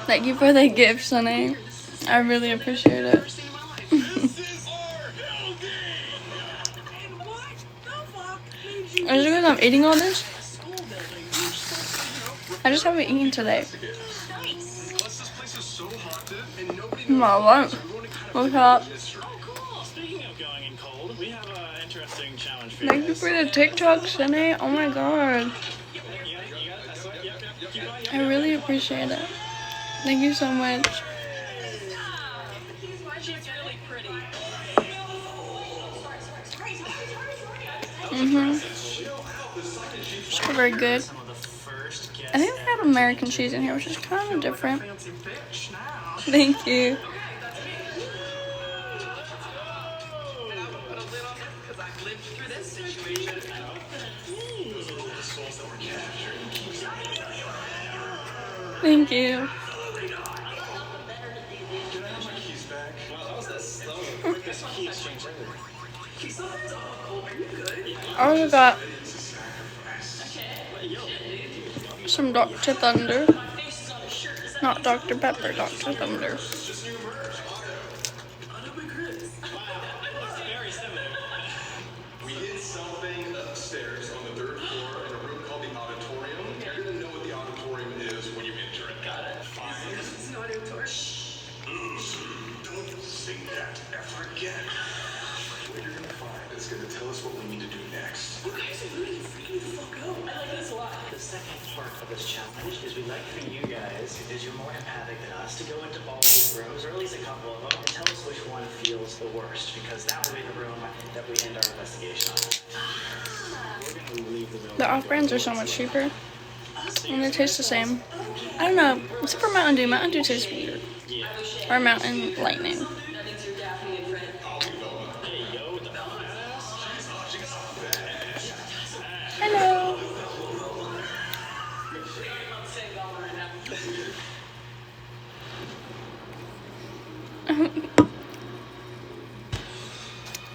Thank you for the gift, Sunny. I really appreciate it. Is it because I'm eating all this? I just haven't eaten today. My lunch. What's up? Thank you for the TikTok, Sunny. Oh my god. I really appreciate it. Thank you so much. So very good. I think they have American cheese in here, which is kind of different. Thank you. Thank you. I also got some Dr. Thunder. Not Dr. Pepper, Dr. Thunder. We hid something upstairs on the 3rd floor in a room called the auditorium. You're gonna know what the auditorium is when you enter it. Got it. Fine. It's an auditorium. Don't say that ever again. What you're gonna find is gonna tell us what we need to do next. You guys are really freaking the fuck out. I like this a lot. The second part of this challenge is we'd like for you guys, because you're more empathic than us, to go into all these rooms, or at least a couple of them, and tell us which one feels the worst, because that will be the room that we end our investigation on. We're going to leave the room. The off-brands are so much cheaper, and they taste the same. I don't know, except for Mountain Dew. Mountain Dew tastes weird. Or Mountain Lightning. Hello.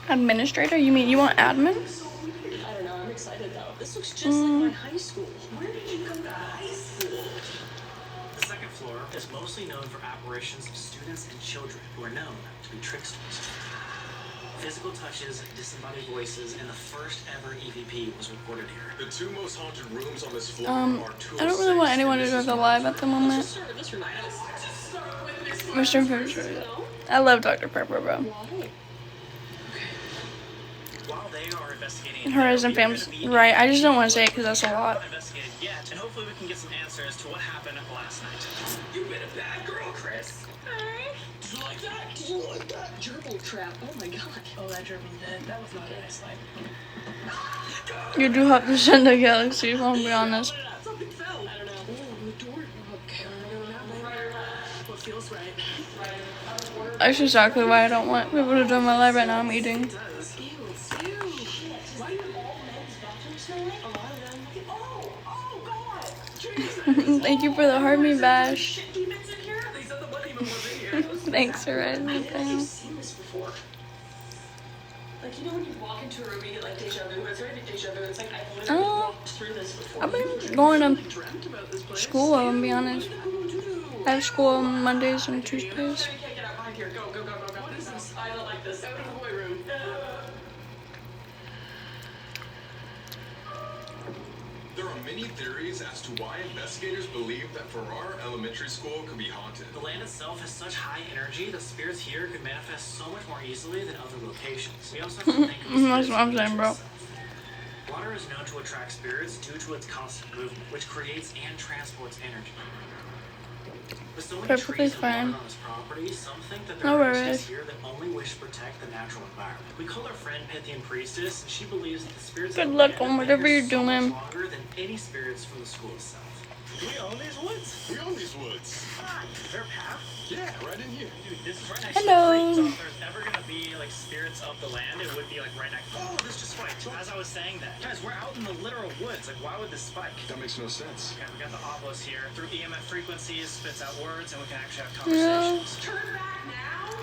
Administrator? You mean you want admin? I don't know, I'm excited though. This looks just like my high school. Where did you go to high school? The second floor is mostly known for apparitions of students and children who are known to be tricksters. Physical touches, disembodied voices, and the first ever EVP was recorded here. The two most haunted rooms on this floor are I don't really want anyone to go live at the moment. Mr. Pepper. I love Dr. Pepper, bro. While they are investigating Horizon Fam's right. I just don't want to say it because that's a lot. investigated yet, and hopefully we can get some answers to what happened last night. You've been a bad girl, Chris. Did you like that? Did you like that? Gerbil trap. Oh my god. Oh, that gerbil's dead. That was not a nice life. You do have to send a galaxy, if I'm gonna be honest. Something fell. I don't know. Oh, the door. Okay, what feels right? That's exactly why I don't want people to join my live right now. I'm eating. Why do all men's bathrooms smell like? A lot of them. Oh god. Thank you for the Harmony Bash. Demons in here? They said the one demon was in here. Thanks, Horizon I've Fam. seen this before. Like, you know when you walk into a room, you get like deja vu. It's already deja vu. It's like I've literally walked through this before. I've been going to school, I'm gonna be honest. I have school on Mondays and Tuesdays. Get out behind here. Go, go, go, go, go. What is this? I don't like this. Out of the boy room. There are many theories as to why investigators believe that Farrar Elementary School could be haunted. The land itself has such high energy that spirits here could manifest so much more easily than other locations. We also have to think of the That's spirits what I'm in saying, bro. itself. Water is known to attract spirits due to its constant movement, which creates and transports energy. With so many Perfectly trees and water fine. on this property, some think that No there are worries. entities here that only wish to protect the natural environment. We call our friend Pythian Priestess, and she believes that the spirits Good of the luck land on have whatever been here you're so much doing. longer than any spirits from the school itself. We own these woods. We own these woods. Is there a path? Yeah, right in here. Dude, this is right next Hello. to the creek, so if there's ever gonna be like spirits of the land, it would be like right next. Oh, this just spiked. As I was saying that, guys, we're out in the literal woods. Like, why would this spike? That makes no sense. Okay, we got the obelisk here. Through EMF frequencies, spits out words, and we can actually have conversations. Turn back now.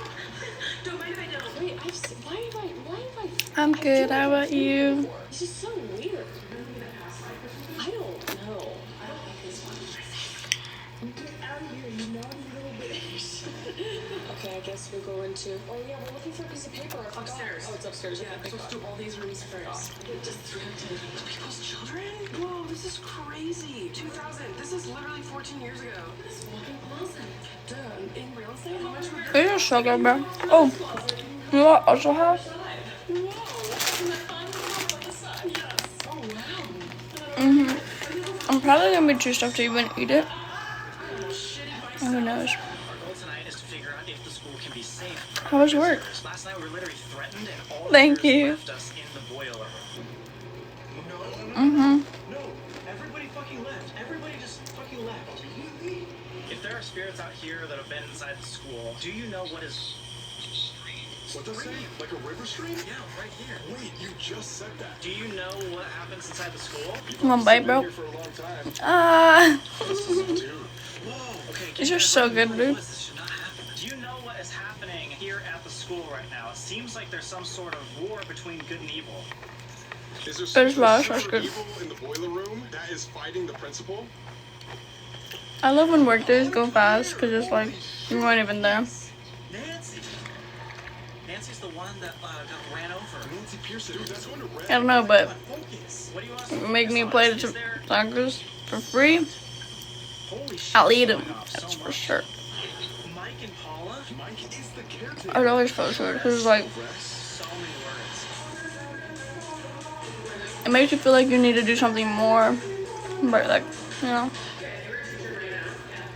Don't mind if I don't. Wait, why have I? I'm good. How about you? This is so weird. I don't know. I don't like this one. guess we'll go into. Oh yeah, we're looking for a piece of paper. I forgot. Upstairs. Oh, it's upstairs. Yeah, Okay, so let's do all these rooms first. Get distracted. People's children? Whoa, this is crazy. 2000. This is literally 14 years ago. This walking closet. Dude, in real estate, how much would It is so good, bro. Oh, you know what I also have? Whoa, isn't that fun? On the side. Yes. Oh wow. I'm probably gonna be too stuffed to even eat it. Oh, who knows? Our goal tonight is to figure out if the school can be safe. How was work? Last night we were literally threatened and all Thank the you. left us in the boiler room. Mm-hmm. No, everybody fucking left. Everybody just fucking left. If there are spirits out here that have been inside the school, do you know what is... What does that say? Like a river stream? Yeah, right here. Wait, you just said that. Do you know what happens inside the school? Come on, bite, bro. Been here for a long time. Ah. Dude. Whoa, okay. These are so good, dude. This should not happen. Do you know what is happening here at the school right now? It seems like there's some sort of war between good and evil. Is there There's some Raj, super that's good. evil in the boiler room that is fighting the principal? I love when work days go fast because it's like you weren't even there. Nancy. Nancy's the one that got ran over. Nancy Pearson. Dude, that's under red. I don't know, but Focus. What do you want us to make me focus play on? the Is there- tacos for free. Holy shit, I'll eat them. going off so That's for much. sure. Mike and Paula? Mike is the caretaker. I would always post it because it's like So many words. it makes you feel like you need to do something more, but like you know.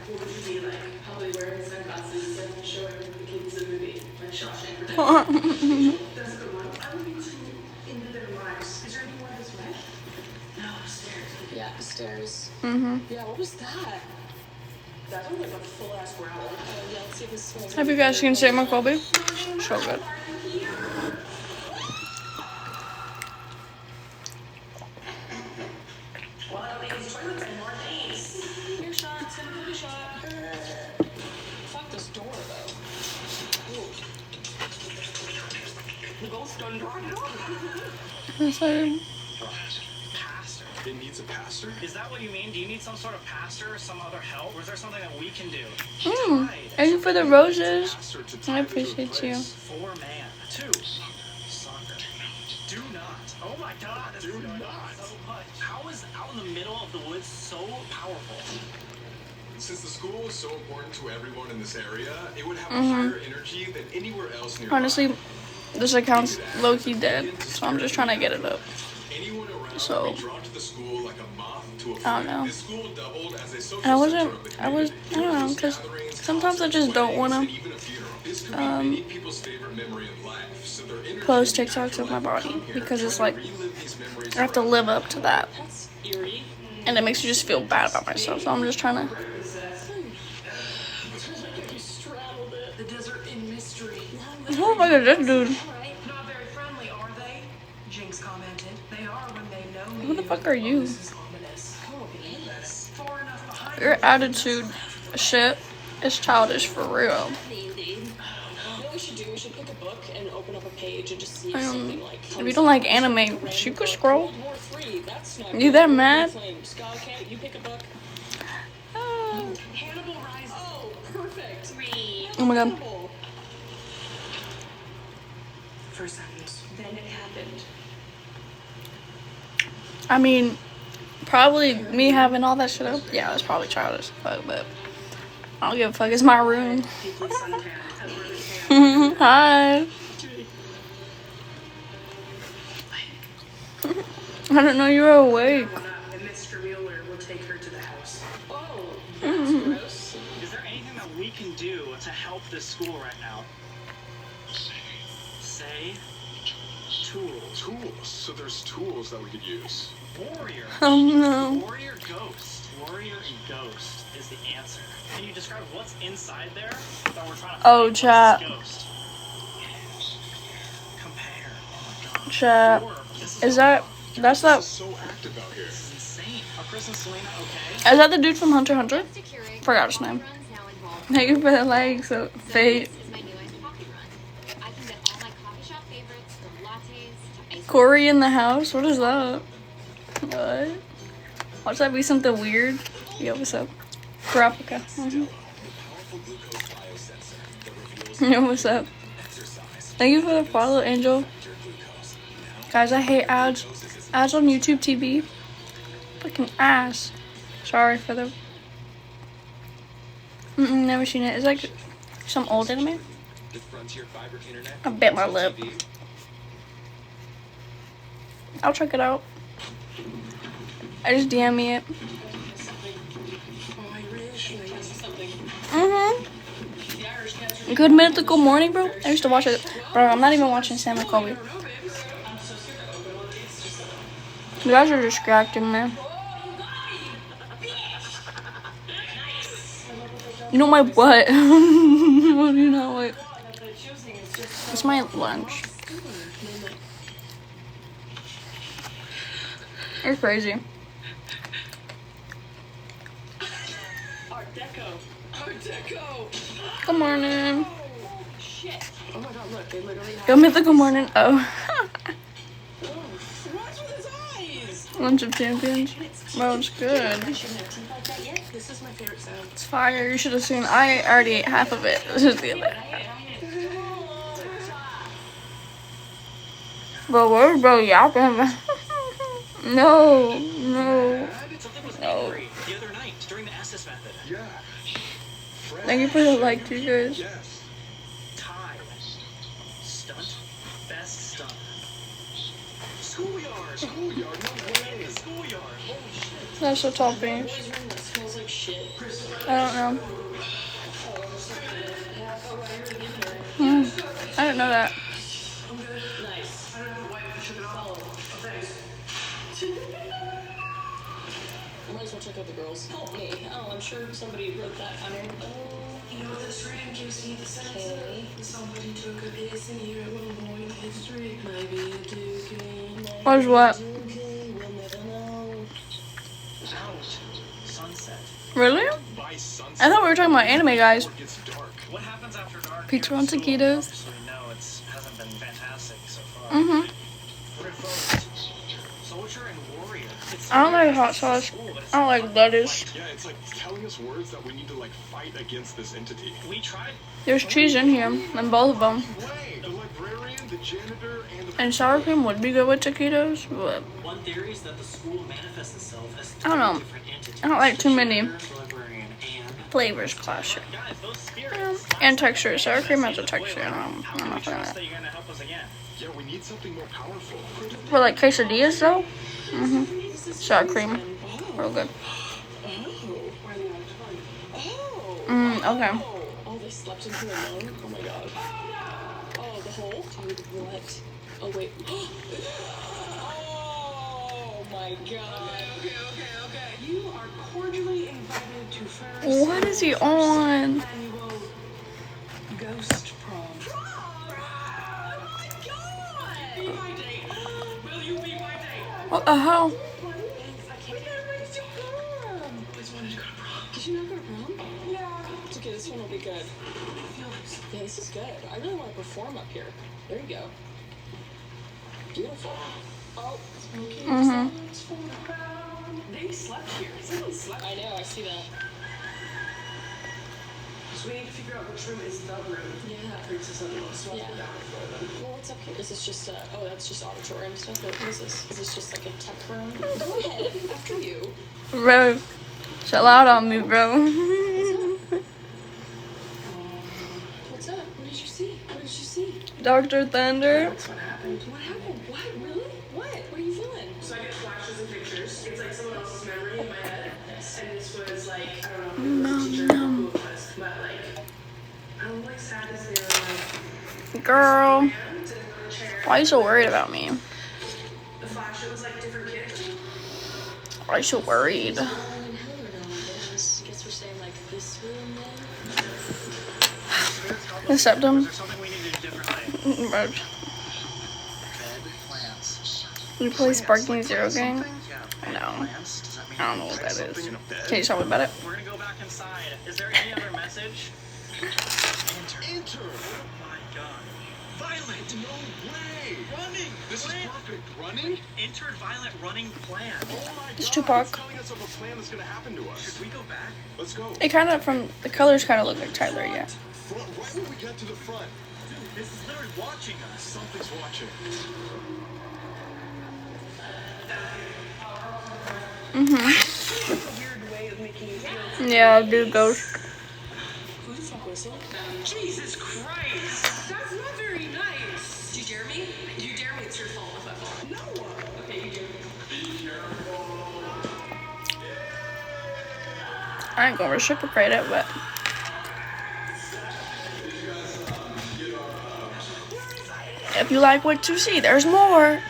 Probably wearing sunglasses and showing the kids a movie like Shawshank Redemption. That's a good one. I would be too into their lives. Is there anyone this way? No, upstairs. Yeah, upstairs. Yeah, what was that? That sounded like a full ass growl. Yeah, let's see if this smells. Have you guys seen St. McColby? So good. Here, shot. It's gonna be a shot. Fuck this door, though. Ooh. The ghost done dried it up. It's like, Pastor. It needs a pastor? Is that what you mean? Do you need some sort of pastor or some other help? Or is there something that we can do? thank you for the roses. Pastor to I tie me to a appreciate you. place. 4 man. 2. Soccer. Do not. Oh my god. This Do is going on not. so much. How is out in the middle of the woods so powerful? Since the school is so important to everyone in this area, it would have a higher energy than anywhere else nearby. Honestly, this account's low-key dead, so I'm just trying to get it up. Anyone around So- would be drawn to the school like a moth to a I don't flame. know. This school doubled as a social And I wasn't, center of the I was, community. I don't know, because sometimes I just don't want And to even a funeral. This could be many people's favorite memory in life, so their energy post and TikToks of my afterlife body come here, because it's trying like to relive these memories I have to forever. live up to that, That's eerie. and it makes you just feel bad about myself. So I'm just trying to. You straddled it. The desert in mystery. Oh my god, this dude. Alright, not very friendly, are they? Jinx commented. They are when they know me. Who the fuck are you? This is ominous. Oh, ominous. Far enough behind. Your attitude, shit, is childish for real. Indeed. What we should do, we should pick a book and open up a page and just see if Um, something like. If you don't like anime, you could scroll. World War III, that's not You good. that mad? Flames. Okay, you pick a book. Oh Hannibal Rising. Oh, perfect. 3. my god. Hannibal. First sentence. Then it happened. I mean, probably me having all that shit up. Yeah, that's probably childish. Fuck, but I don't give a fuck. It's my room. Deeply suntanned. As were the tan. Hi. I didn't know you were awake. And Mr. Mueller will take her to the house. Oh, that's gross. Is there anything that we can do to help this school right now? Say tools. Tools. So there's tools that we could use. Warrior. Oh no. Warrior ghost. Warrior and ghost is the answer. Can you describe what's inside there that we're trying to Oh, find? chat. What's this ghost? Compare. Oh my god. Chat. This Is that, that's that, It's so active out here. This is insane. Are Chris and Selena okay? is that the dude from Hunter x Hunter? Forgot his name. Runs now involved. Thank you for the like, so fate. This is my new iced coffee run. I can get all my coffee shop favorites from lattes to ice Corey in the house? What is that? What? Watch that be something weird. Yo, what's up? Graphica. Powerful glucose biosensor that reveals Yo, what's up? Thank you for the follow, Angel. Guys, I hate ads. Ads on YouTube TV. Fucking ass. Sorry for the... never seen it. It's like some old anime. I bit my lip. I'll check it out. I just DM me it. Good Mythical Morning, bro. I used to watch it. Bro, I'm not even watching Sam and Colby. You guys are distracting me. You know my butt. What do you know? Wait. It's my lunch. You're crazy. Art Deco. Art Deco. Good morning. Shit. Oh my god, look, they literally have... Good Mythical Morning. Oh. What's with his eyes? Lunch of Champions. Bro, it's good. This is my favorite sound. It's fire. You should have seen. I already ate half of it. This is the other. Bro, where's bro yapping? No. Something was No. angry the other night during the SS method. Yeah. Thank you for the like, you guys. Yes. Tie. Stunt. Best stunt. Schoolyard. Schoolyard, no way. Schoolyard. Holy shit. That's so tall finish. Smells like shit. I don't know. I didn't know that. Nice. I might as well check out the girls. Help me. Oh, I'm sure somebody wrote that. I mean, You know, this ring gives me the sense of somebody took a piss in here at one point in history. Maybe a dookie. What's what? We'll never know. Out. Sunset. Really? By sunset, I thought we were talking about anime, guys. it gets dark. What happens after dark? Pizza here on at school? taquitos. Obviously, no, it hasn't been fantastic so far. Mhm. We're at both Soldier and Warrior. It's I don't like hot sauce. I don't like lettuce. Yeah, it's like telling us words that we need to like fight against this entity. We tried. There's cheese in here, and both of them. Way, the librarian, the janitor, and the And sour cream would be good with taquitos, but One theory is that the school manifests itself as I don't know. different entities. I don't like too many Janitor, librarian, and flavors clashing. guys, those spirits. And texture. Sour cream has a texture. I'm How not can we a fan of trust that. that you're gonna help us again? yeah, we need something more powerful. For like quesadillas, though. Sour cream. Real good. Okay. oh, they slept into the moon? Oh my god. Oh, the hole? Dude, what? Oh, wait. Oh my god. Okay. You are cordially invited to first What is he on? annual Ghost Prom. Be my date. Will you be my date? What the hell? I can't get ready to prom. Always wanted to go to prom. Did you not go to prom? Yeah. It's okay, this one will be good. Yeah, this is good. I really want to perform up here. There you go. Beautiful. Oh, okay. They slept here. Someone slept. I know, I see that. So we need to figure out which room is the room. Yeah. Princess of the Most. So I'll Yeah. put that one for them. Well, what's up here? Is this just, oh, that's just auditorium stuff? What is this? Is this just like a tech room? Go ahead, after you. Bro. Chill out on me, bro. What's up? What did you see? What did you see? Dr. Thunder. That's what happened. What happened? What? Really? What? What are you feeling? So I get flashes and pictures. It's like someone else's memory in my head. And this was like, I don't know if it was a teacher or who it was, but like, I'm like sad as they were like, Girl. sitting on a chair. Why are you so worried about me? The flash, it was like different kids. Why are you so worried? Guess we're saying like this room then? The septum. Is there something we need to do differently? Bro. Bed plans. You play Sparking Zero Gang? Yeah. No. Plans? Does that mean I don't know what that Something is. in a bed. Can you tell me about it? we're gonna go back inside? Is there any other message? Enter. Enter. Oh my god. Violet! No way. Running! This is Plan. perfect. Running? Entered Violet running plan. Oh my It's God, Tupac. It's telling us of a plan that's gonna happen to us. Should we go back? Let's go. It kind of, from the colors, kind of look like Tyler, yeah. front, right when we got to the front. Dude, this is literally watching us. Something's watching. Weird way of making you feel. Yeah, dude, ghost. Who the fuck was it? Jesus Christ! That's not very nice. Do you dare me? Do you dare me? It's your fault if I fall. No. Okay, you do. I ain't gonna reciprocate it, but if you like what you see, there's more.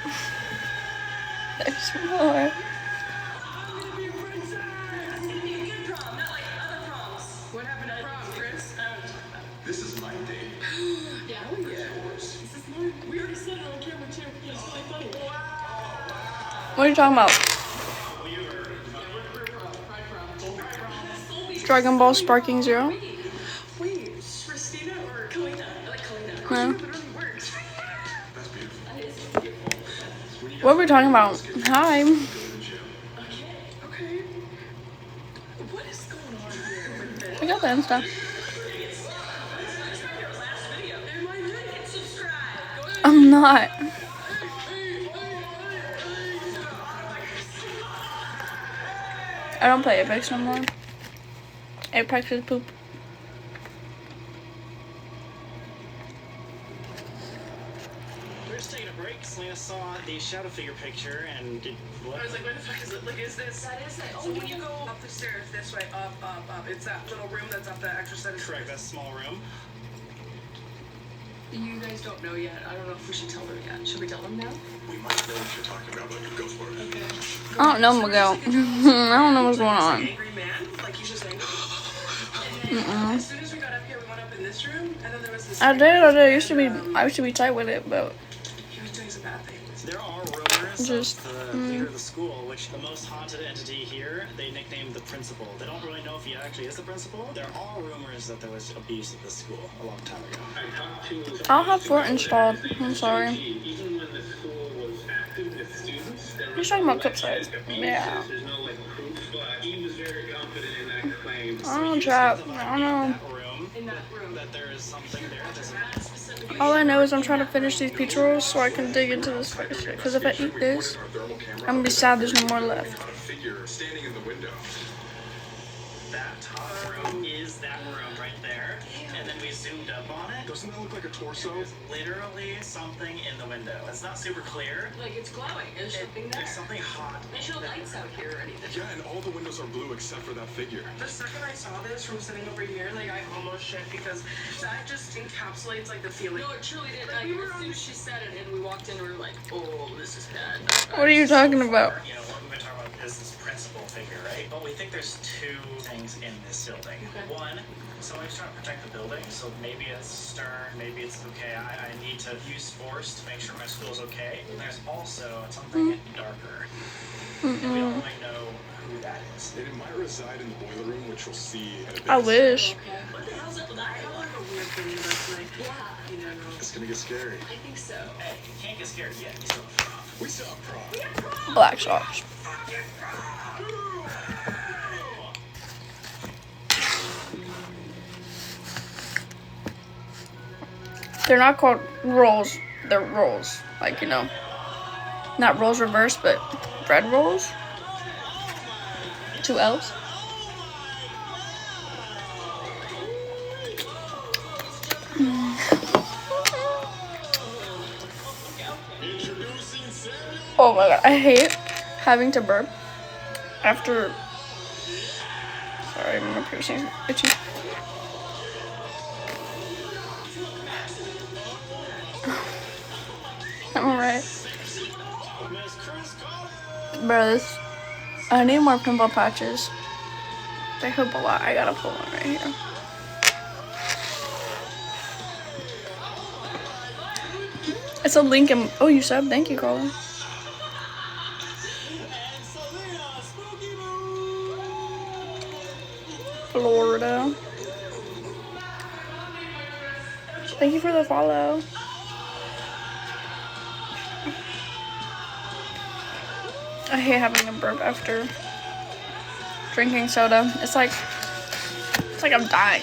There's more. What happened to prom, Chris? This is my date. Yeah. Oh, yeah. This is Lord. We already said it on camera, too. It's really funny. What are you talking about? Dragon Ball Sparking Zero? Wait, Christina or Kalina? I like Kalina. No. It really works. That's beautiful. What are we talking about? Hi. Okay. What is going on here with this? I got that and stuff. Last video. Am I like and subscribe? Go ahead. I'm not. I don't play Apex no more. Apex is poop. We're just taking a break. Selena saw the shadow figure picture and did what? I was like, what the fuck is it? Like, is this? That is it. So when you go up the stairs this way, up, it's that little room that's up the extra set of Correct, stairs. that small room. You guys don't know yet. I don't know if we should tell them yet. Should we tell them now? We might know what you're talking about, but go for it. Okay. I don't know, Miguel. I don't know what's going on. Angry man, like he's just angry. And then as soon as we got up here, we went up in this room, and then there was this. I did. I used to be tight with it, but He was doing some bad things. There are rumors Just, of the leader of the school, which the most haunted entity here, they nicknamed the principal. They don't really know if he actually is the principal. There are rumors that there was abuse at the school a long time ago. I'll have Fort installed. I'm sorry. Even when the school was active with students, there He's talking about cup size. Yeah. there's no like proof, but he was very confident in that claim. I don't know, chat. I don't know. That room, In that room. that there is something there. There's a All I know is I'm trying to finish these pizza rolls so I can dig into this fucking shit. Because if I eat this, I'm gonna be sad there's no more left. A figure standing in the window. that top room is that room right there, and then we zoomed up on it. Doesn't that look like a torso? There's literally something in the window. It's not super clear. Like it's glowing. There's something there. There's something hot. There's no lights out here or anything. Yeah, and all the windows are blue except for that figure. The second I saw this from sitting over here, like I almost shit because that just encapsulates like the feeling. No, it truly did. Like, Like, we were as soon as she said it and we walked in, we were like, oh, this is bad. What are you talking about? You know, what we've been talking about is this principal figure, right? But we think there's two things in this building. Okay. One, somebody's trying to protect the building, so maybe it's stern, maybe it's okay. I need to use force to make sure my school's okay. And there's also something darker. And we don't really know who that is. And it might reside in the boiler room, which we'll see in a bit. I wish. Okay. What the hell's up with that? I have like a weird feeling that's like, Yeah, you know. It's gonna get scary. I think so. Hey, you can't get scared yet. You still have prom. We saw prom. Black socks. They're not called rolls. They're rolls. Like, you know. Not rolls reverse, but bread rolls. 2 L's. Oh my god, I hate having to burp after. Sorry, my piercing's itchy. I'm alright. Bro, this. I need more pimple patches. They help a lot. I gotta pull one right here. It's a link in. Oh, you subbed? Thank you, Colin. Florida. Thank you for the follow. I hate having a burp after drinking soda. It's like I'm dying.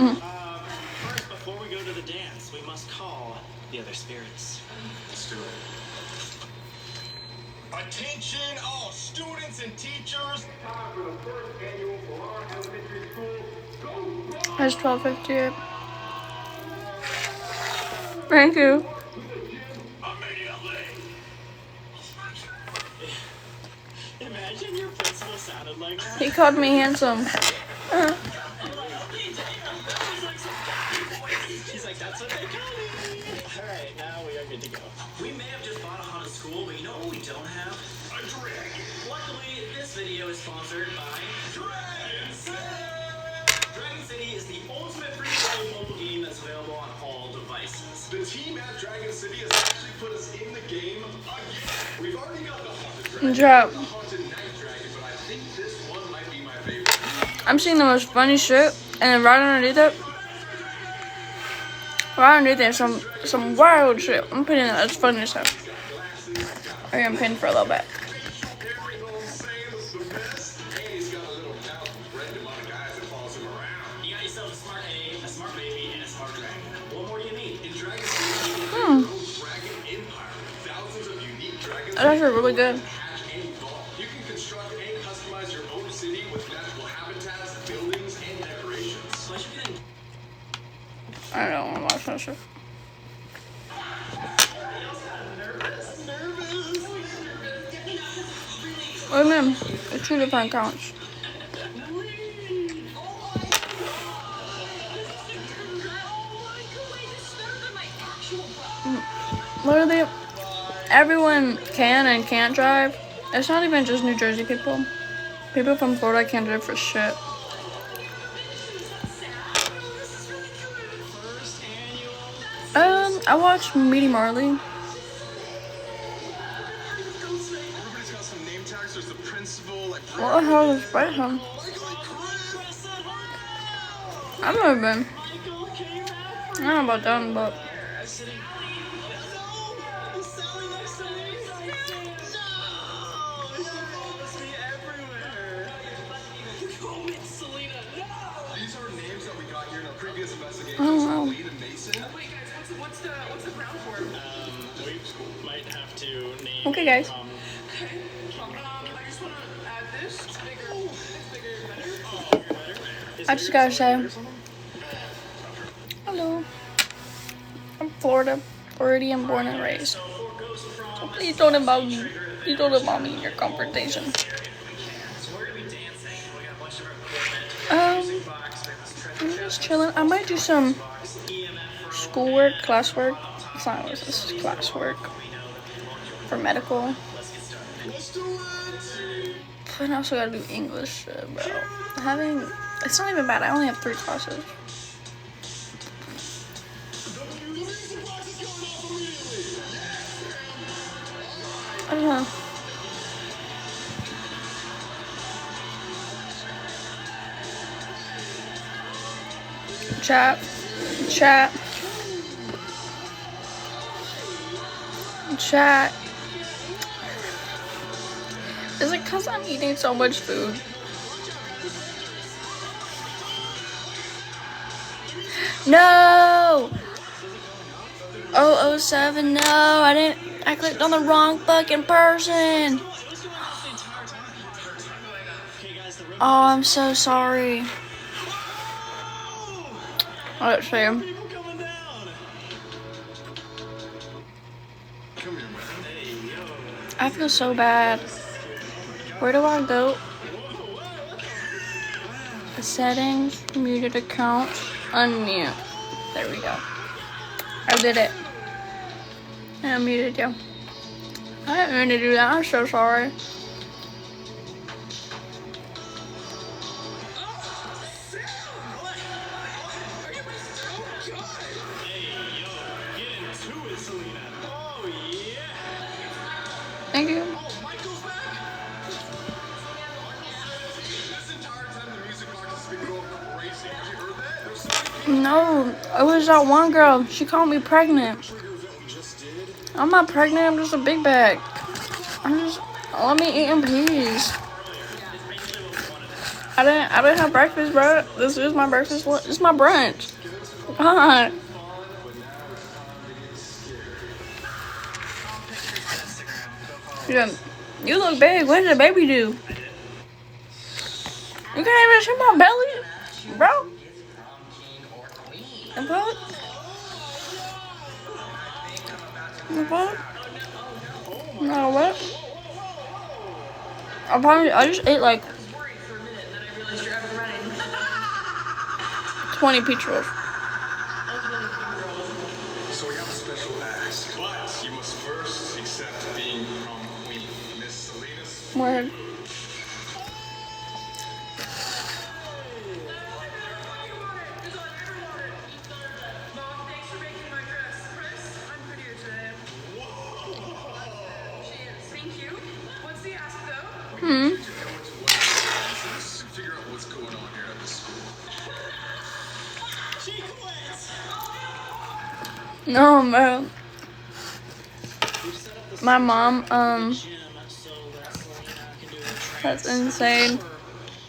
First, before we go to the dance, we must call the other spirits. Let's do it. Attention, all students and teachers. Time for the first annual Farrar Elementary School Go Rock. It's 12:58. Thank you. Imagine your principal sounded like that. He called me handsome. She's like, that's what they call me. Alright, now we are good to go. We may have just bought a haunted school, but you know what we don't have? A dragon. Luckily, this video is sponsored by Dragon City. Dragon City is the ultimate free-to-play mobile game that's available on all devices. The team at Dragon City has actually put us in the game again. We've already got the haunted dragon, Drop. the haunted night dragon, but I think this one might be my favorite. I'm seeing the most funny shit, and then right underneath it, some wild shit. I'm putting it as funny stuff. I am pinned for a little bit. Everyone's saying it's the best, and he's got a little mouth with random amount of guys that follows him around. You got yourself a smart A, a smart baby, and a smart dragon. What more do you need? In Dragon City, you can build your own dragon empire with thousands of unique dragons. That's actually really good. Hatch and evolve. You can construct and customize your own city with magical habitats, buildings, and decorations. Plus, you can I don't want to watch that shit. What do you mean? It's 2 different accounts. Literally, everyone can and can't drive. It's not even just New Jersey people. People from Florida can't drive for shit. I watched Meaty Marley. Everybody's got some name tags. There's the principal, like What the hell is Brightham? I've never been. I don't know about them, but these are names that we got here in our previous investigation. I don't know. Wade and Mason. Wait, guys, what's the ground for? we might have to name. Okay, guys. I just want to add this. It's bigger. Better. I just gotta say, hello. I'm Floridian, born and raised. So please don't involve me. Please don't involve me in your conversation. So we're gonna be dancing. We got a bunch of our equipment. I'm just chilling. I might do some schoolwork, classwork. It's not this is classwork for medical. But I also gotta do English, bro. It's not even bad. I only have 3 classes. I don't know. Chat. Is it because I'm eating so much food? No! 007, no! I clicked on the wrong fucking person! Oh, I'm so sorry. Let's see. Come here, man. I feel so bad. Where do I go? Settings, muted account, unmute. There we go. I did it. I unmuted you. I didn't mean to do that. I'm so sorry. Thank you. No, it was that one girl. She called me pregnant. I'm not pregnant. I'm just a big bag. Let me eat in peace. I didn't have breakfast, bro. This is my breakfast. This is my brunch. God. Yeah, you look big. What did the baby do? You can't even see my belly, bro. The fuck? The fuck? No, what? I just ate like 20 peach rolls. So we have a special ask, but you must first accept being prom queen, Miss Salinas. Word. Mom, thanks for making my dress. Chris, I'm prettier today. She is. Thank you. What's the ask, though? Figure out what's going on here at the school. She quits. No, bro. We've set up the My mom, gym so that Selena can do her training. that's insane.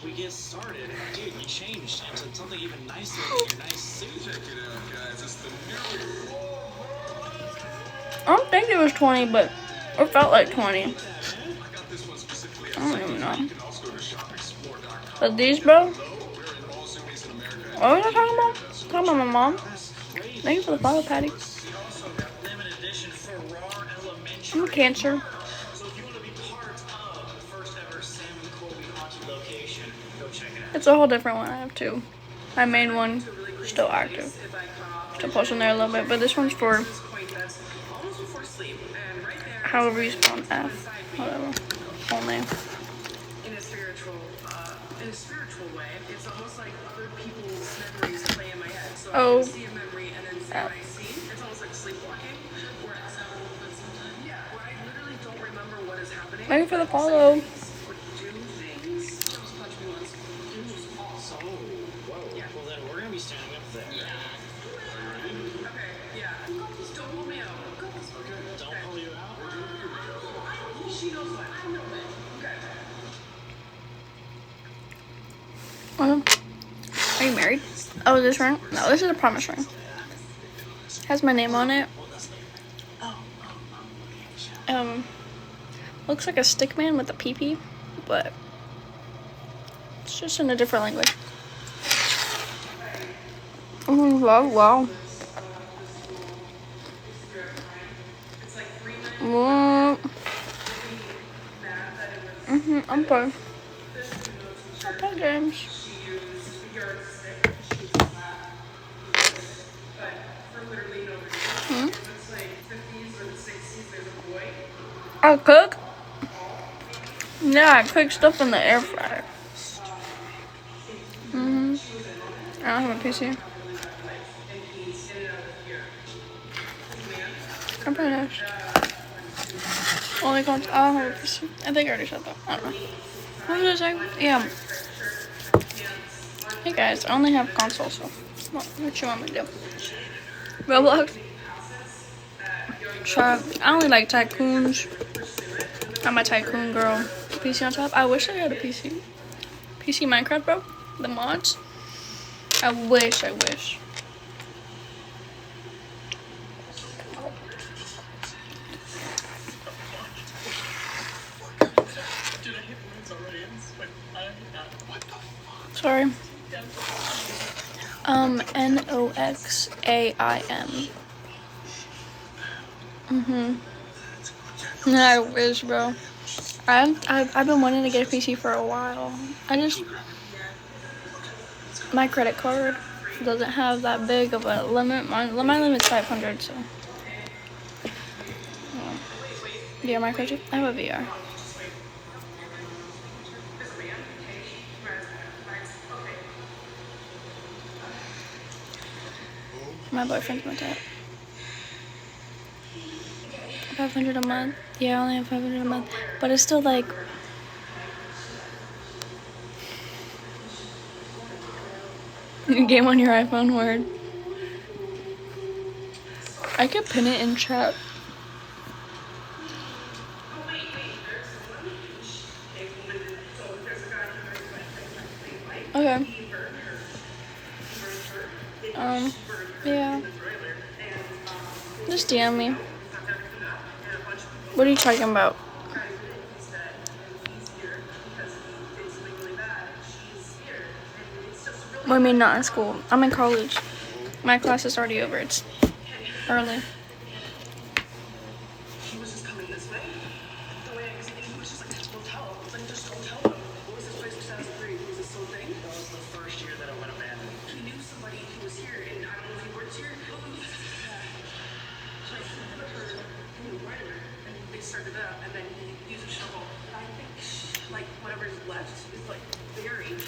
We get started. Dude, you changed into something even nicer than your nice suit. Check it out, guys. It's the new. I don't think it was 20, but it felt like 20. I got this one specifically. I don't even know. You can also go to shopexplore.com. But these, bro, We're in all cities in America. what was I talking about? Talking about my mom. Thank you for the follow, Patty. We also got limited edition Farrar Elementary. I'm cancer. So if you want to be part of the first ever Sam and Colby haunted location, go check it out. It's a whole different one. I have two. My main one, still active. Still posting there a little bit, but this one's for Point that's almost before sleep, and right there. however you spell F. Whatever. Only. In a spiritual way, it's almost like other people's memories play in my head. So Oh. I can see a memory and then say what I see. It's almost like sleepwalking, where it's where I literally don't remember what is happening. Thank you for the follow. Or do things. Just punch me once. So, whoa. Yeah. Well, then we're going to be standing up there. Okay, yeah. Just don't pull me out. Don't pull you out. She knows what. I know it. Okay. Are you married? Oh, this ring? No, this is a promise ring. Has my name on it. Looks like a stick man with a pee-pee, but it's just in a different language. Wow. I'm fine. Okay, James. I cook? Yeah, I cook stuff in the air fryer. I don't have a PC. I'm pretty nice. Only console. I don't have a PC. I think I already said that. I don't know. What was I saying? Yeah. Hey guys, I only have console, so what you want me to do? Roblox? Sure. I only like tycoons. I'm a tycoon girl. PC on top. I wish I had a PC. PC Minecraft, bro. The mods. I wish. Sorry. NOXAIM. I wish, bro. I've been wanting to get a PC for a while. My credit card doesn't have that big of a limit. My limit's 500, so. VR micro chip? I have a VR. My boyfriend's my dad. 500 a month. Yeah, I only have 500 a month. But it's still like. Game on your iPhone, word. I could pin it in chat. Okay. Yeah. Just DM me. What are you talking about? What do you mean not in school? I'm in college. My class is already over. It's early. He was just coming this way. The way he was just like, don't tell him. Like, just don't tell him. What was this place in 2003? Was this so thing? That was the first year that it went abandoned. He knew somebody who was here, and I don't know if he works here. So I put her in the writer, and they started up, and then he used a shovel. And I think, like, whatever's left is, like, buried.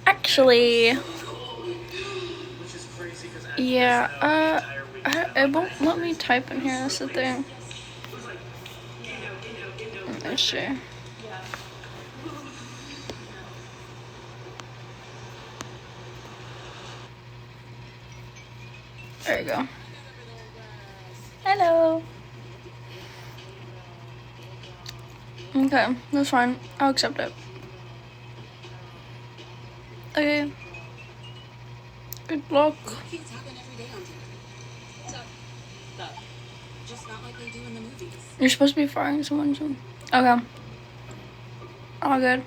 Actually, Which is crazy because yeah, it won't let me type in here, that's the thing. Let's see. There you go. Hello. Okay, that's fine. I'll accept it. Okay. Good luck. Things happen every day on TV. Just not like they do in the movies. You're supposed to be firing someone soon. Okay. All good.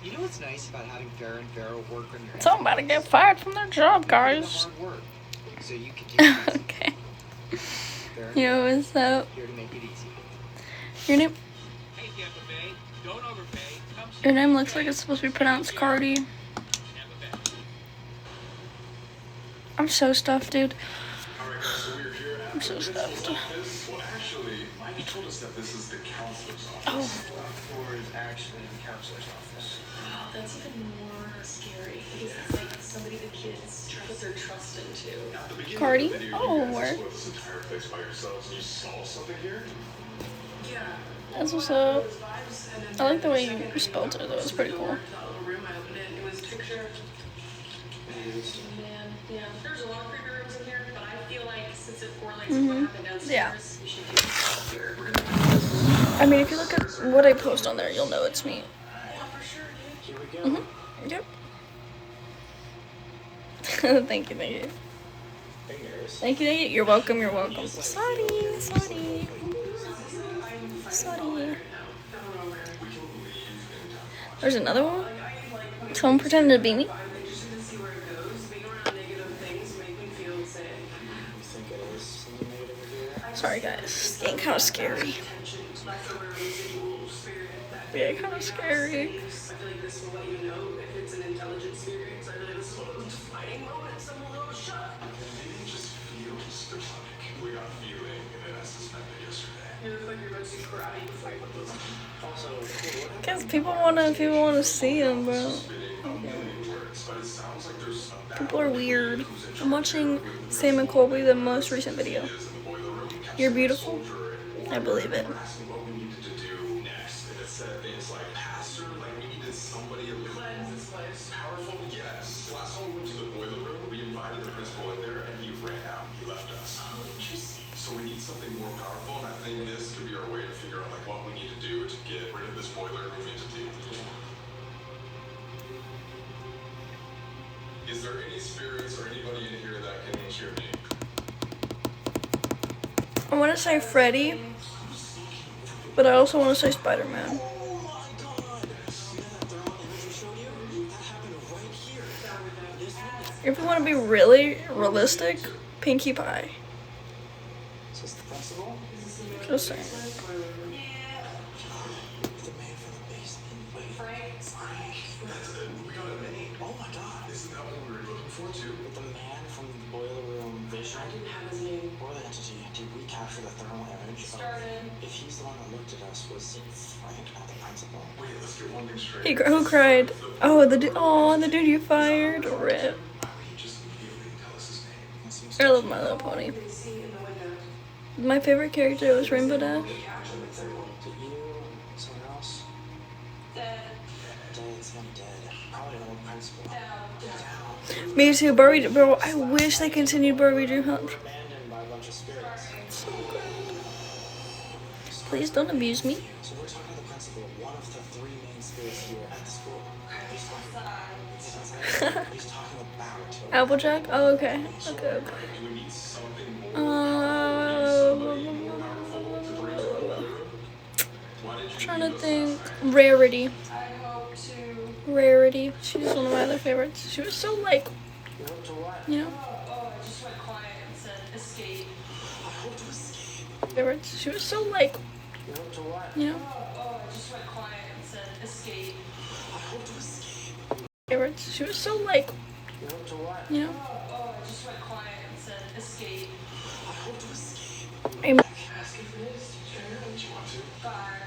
You know what's nice about having Farrah and Farrah work on your Someone about to get fired from their job, guys. hard work, so you can do it. Okay. Farrah, Yo, what's up? here to make it easy. Your name? Hey, Tampa Bay, don't overpay. Come see Your name looks like it's supposed to be pronounced Cardi. Tampa Bay. I'm so stuffed, dude. Alright guys, so we're here at I'm so the stuffed. principal's office. Well actually, he told us that this is the counselor's office. Oh. Floor is actually the counselor's office. Wow, that's even more scary because it's like somebody the kids put their trust into. At the beginning Cardi? of the video, Oh, you guys word. explored this entire place by yourselves and you saw something here? Yeah. That's what's up. Those vibes, and then I like the way second you spelled it, though. It's pretty cool. that little room I opened it was a picture. Man, yeah. There's a lot of creepy rooms in here, but I feel like since it correlates with what happened downstairs, Yeah. we should do this here. We're gonna I mean, if you look at what I post on there, you'll know it's me. yeah, for sure, dude. Here we go. Yep. Thank you, thank you. Fingers. Thank you, thank you. You're welcome, you're welcome. Sorry, sorry. Sorry. There's another one? Someone pretended to be me? I'm interested to see where it goes. Being around negative things make me feel safe. You think it is something negative over here? Sorry, guys. It's getting kind of scary. Tension, that's the residual spirit that Yeah, kind of scary. I feel like this will let you know if it's an intelligent spirit. So I feel like this is one of those defining moments that will shut. Maybe it just feels demonic. We got a feeling and then I suspected yesterday. You look like you're about to do karate before you put those on. Also, cool. What Guess people wanna see him, bro. Spitting a million words, but it sounds like there's a People are weird. I'm watching Sam and Colby, the most recent video. is in the boiler room. You're beautiful. I believe it. Asked me what we needed to do next, and it said things like, Pastor, like we needed somebody a little Cleanse this place. powerful. Yes. Last time we went to the boiler room, we invited the principal in there, and he ran out. He left us. Oh, interesting. So we need something more powerful, and I think this could be our way to figure out like what we need to do to get rid of this boiler room entity. Is there any spirits or anybody in here that can hear me? I want to say Freddy, but I also want to say Spider-Man. Oh my god! See that thermal image we showed you? That happened right here. This one. If we want to be really realistic, Pinkie Pie. Is this the principal? Just saying. The man from the basement. Wait. Frank. That's it. We got a name. Oh my god. Isn't that what we were looking for too? With the man from the boiler room vision. I didn't have his name. Or the entity. Did we capture the thermal image? Started. If he's the one that looked at us, was Frank not the principal? Wait, let's get one thing straight. Who cried? Oh, the dude. Oh, the dude you fired. Rip. Why would he just immediately tell us his name? That seems I love My Little Pony. They see in the window. My favorite character was Rainbow Dash. Did you, someone else? Dead. Dead, someone dead. Probably an old principal. Down. Me too, Barbie. Bro, I wish they continued Barbie Dream Hunt. Abandoned by a bunch of spirits. So good. Please don't abuse me. So we're talking to the principal, one of the three main spirits here at the school. He's talking about Applejack? Oh, okay. Okay. Do we need something more? Why did you Trying to leave us think. last night? Rarity. I hope to. Rarity. She's one of my other favorites. She was so like, you hope to what? you know, Oh, I just went quiet and said escape. I hope to escape. favorites. She was so like, You hope to what? you know, Oh, I just went quiet and said escape. I hope to escape. favorites. She was so like, You hope to what? you know, Oh, I just went quiet and said escape. I hope to escape. Asking for this, teacher. Don't you want to? Fire.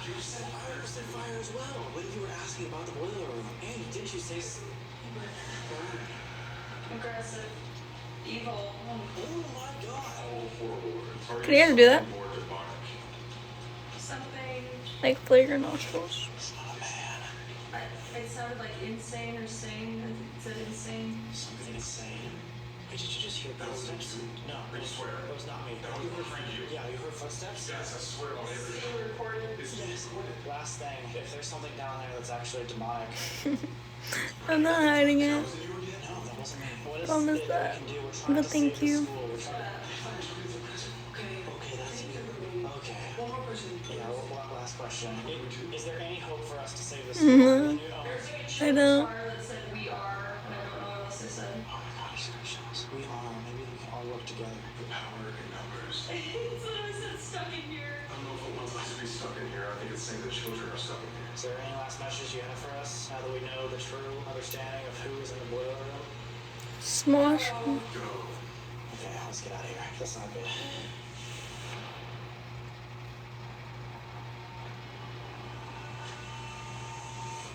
You said fire. You said fire as well. When you were asking about the boiler room. And didn't you say Aggressive. Evil. Oh my god. All forward. can you guys do that? More demonic. Something. Like flagrant nostrils. It sounded like insane or sane. It said insane. Something insane. Wait, did you just hear footsteps? No, I swear. It was not me. That was you. Yeah, you heard footsteps? Yes, I swear on everything. Being recorded. It's Yes. Last thing, if there's something down there that's actually demonic. I'm not hiding it. No, that wasn't me. What is Promise it that. we can do? We're trying But to thank save the you. school. We're trying Okay, that's you. Okay. One more person. Yeah, last question. Is there any hope for us to save the Mhm. school? The new There's owners? a I church know. fire that said we are, and I don't know what else they said. Oh my gosh, we are. Maybe we can all work together. The power in numbers. It literally said stuck in here. I don't know if it wants us to be stuck in here. I think it's saying the children are stuck in here. Is there any last message you have for us now that we know the true understanding of who is in the boiler room? Smosh. Go. Okay, let's get out of here. That's not good.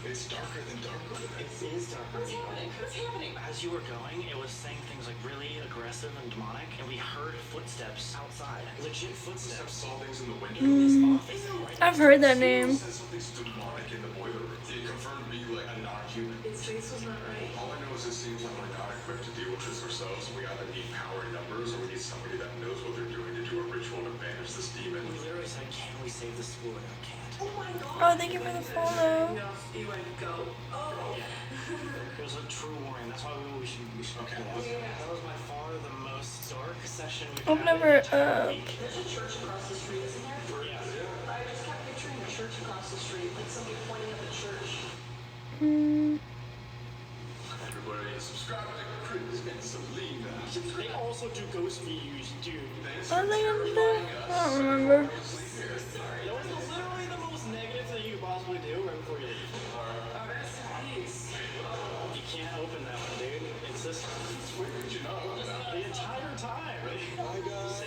It's darker than darker. It is darker. What's happening? What's happening? As you were going, it was saying things like really aggressive and demonic, and we heard footsteps outside. Legit Step footsteps. saw things in the window. I've heard that name. Said something's demonic in the boiler room. It confirmed to be like a non-human. His face was not right. All I know is it seems like we're not equipped to deal with this ourselves. We either need power in numbers or we need somebody that knows what they're doing to do a ritual to banish this demon. We literally said, can we save the school? And I can't. Oh my god. Oh, thank you for the follow. No, you went go. Oh. It was a true warning. That's why we should Okay, yeah. let's- That was by far the most dark session we've I've had never, in the entire week. There's a church across the street, isn't there? Yeah. I just kept picturing a church across the street, like somebody pointing at the church. Everybody subscribe to Chris and Selena. They also do ghost videos, dude. Thanks What are they gonna do? I don't remember. That was literally the most negative thing you could possibly do right before you leave. You can't open that one, dude. It's just Where did you know that? the entire time. Bye guys.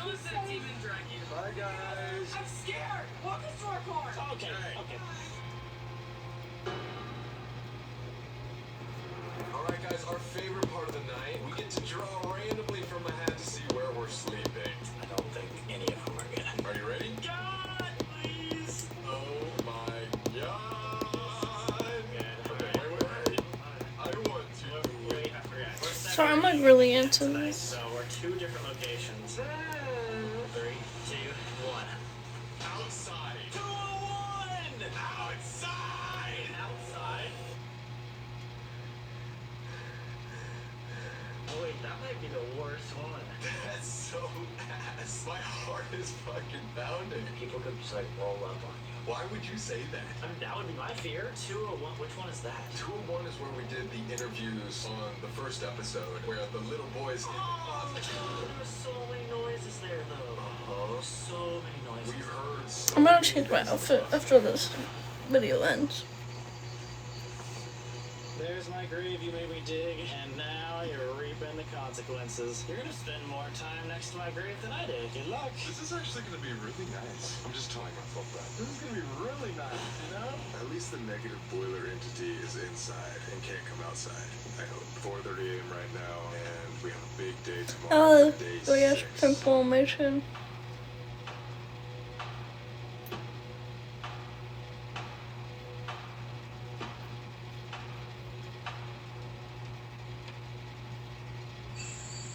Who's that demon dragon? Bye guys. I'm scared! Walk us to our car! Okay, okay. Alright guys, our favorite part of the night. We get to draw randomly from a hat to see where we're sleeping. I don't think any of them are good. Are you ready? God, please. Oh my god. Wait. I want to. Wait, I forgot. We're Sorry, I'm like really into tonight, this. so we're two different locations. 3, 2, 1. Outside. 201! Outside. Outside? Oh wait, that might be the worst one. That's so ass. My heart is fucking pounding. People could just like roll up on you. Why would you say that? I mean, that would be my fear. 201, which one is that? 201 is where we did the interviews on the first episode where the little boys in the Oh, closet. there were so many noises there though. Oh, so many noises. We heard so I'm gonna many change my things. outfit after this video ends. There's my grave you made me dig, and now you're reaping the consequences. You're gonna spend more time next to my grave than I did. Good luck. This is actually going to be really nice. I'm just telling myself that. This is gonna be really nice, you know? At least the negative boiler entity is inside and can't come outside. I hope. 4:30 a.m. right now, and we have a big day tomorrow. Oh, Day oh yes, 6. pimple on my chin.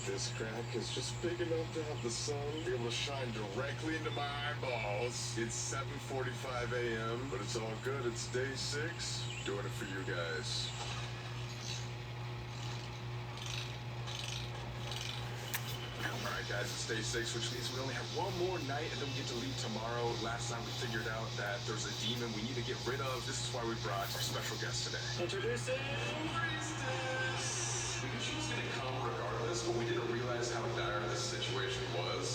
This crack is just big enough to have the sun be able to shine directly into my eyeballs. It's 7:45 a.m., but it's all good. It's day 6. Doing it for you guys. Alright guys, it's day 6, which means we only have one more night and then we get to leave tomorrow. Last time we figured out that there's a demon we need to get rid of. This is why we brought our special guest today. Introducing We knew she was going to come regardless, but we didn't realize how dire this situation was.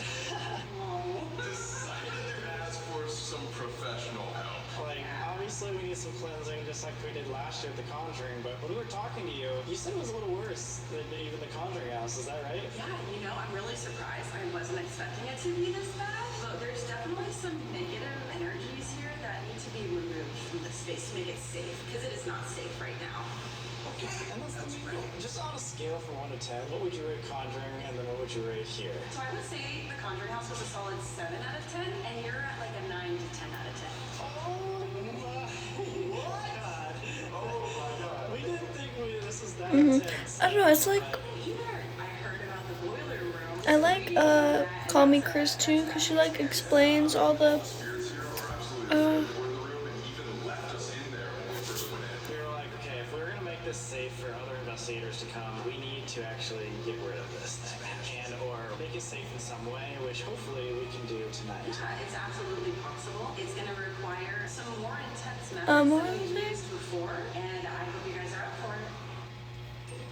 Decided to ask for some professional help. Like, obviously we need some cleansing just like we did last year at The Conjuring, but when we were talking to you, you said it was a little worse than even The Conjuring House, is that right? Yeah, you know, I'm really surprised. I wasn't expecting it to be this bad, but there's definitely some negative energies here that need to be removed from the space to make it safe, because it is not safe right now. Okay, and that's cool. Just on a scale from 1 to 10, what would you rate Conjuring, and then what would you rate here? So I would say The Conjuring House was a solid 7 out of 10, and you're at like a 9 to 10 out of 10. Oh my god. Oh my god. We didn't think this was that Mhm. intense. I don't know. It's like I heard about the boiler room. I like Call Me Chris too, because she like explains all the We were like, okay, if we're gonna make this safe for other investigators to come, we need to actually get rid of this thing, and or make it safe in some way, which hopefully we can do tonight. Yeah, it's absolutely possible. It's going to require some more intense methods what than was we've it? used before, and I hope you guys are up for it.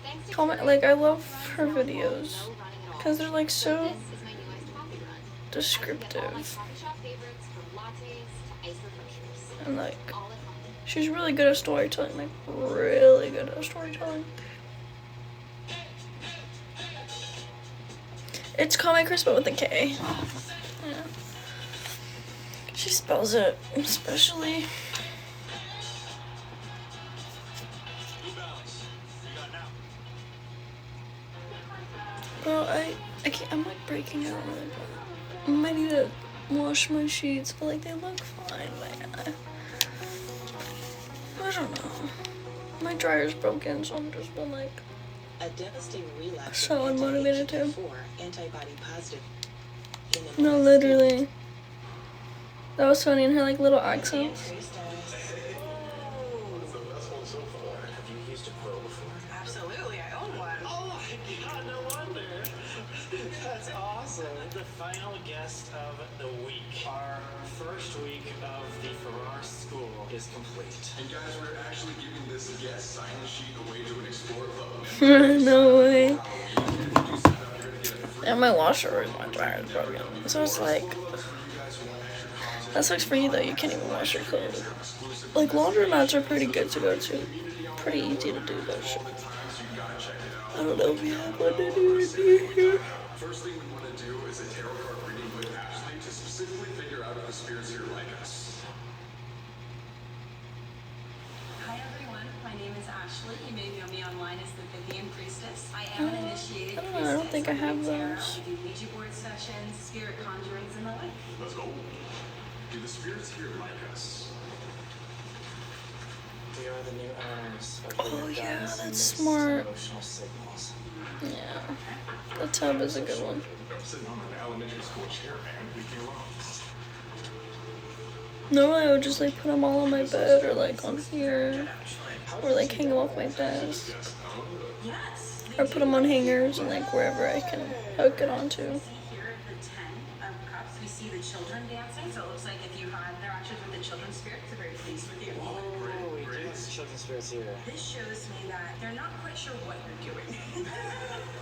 Thanks to comment. Keurig, Like I love her runs now videos no running at all. because they're like So so this is my new iced coffee run. I can get all my descriptive coffee shop favorites from lattes to iced refreshers. and like All at home. she's really good at storytelling. Like really good at storytelling. It's Call Me Chris but with a K. Yeah. She spells it especially. Bro, I can't, I'm like breaking out really bad. I might need to wash my sheets, but like they look fine, man. I don't know. My dryer's broken, so I'm just been like A devastating relapse so of unmotivated to. anti-HB4 antibody positive in the No, United literally. That was funny in her like little accents. States. What's the best one so far? Have you used a pro before? Absolutely, I own one. Oh my god, no wonder. That's awesome. The final guest of the week. Our first week of the Farrar School is complete. And guys, we're actually giving this guest sign-in sheet away to an Explorer Club. No way. And my washer is my dryer's broken. So it's like that sucks for you though, you can't even wash your clothes. Like laundromats are pretty good to go to. Pretty easy to do that shit. I don't know if you have one to do with you here. First thing we want to do is a tarot card reading with Ashley to specifically figure out if the spirits here like us. Hi everyone, my name is Ashley. You may know me online as the Vivian Priestess. I am an initiated I don't know, priestess. I don't think I have read tarot, those. I do Ouija board sessions, spirit conjurings, and the like. Let's go. Do the spirits here like us? We are the new owners of Oh, the yeah, guns and that's mixed smart. emotional signals. Yeah. The tub is a good one. I'm sitting on an elementary school chair, man. Leave me alone. Normally I would just like put them all on my bed or like on here. Or like hang them off my desk. Yes. Or put them on hangers and like wherever I can hook it onto. See here the 10 of cups. We see the children dancing, so it looks like if you had interactions with the children's spirits, they're very pleased with you. Oh, we do have children's spirits here. This shows me that they're not quite sure what you're doing.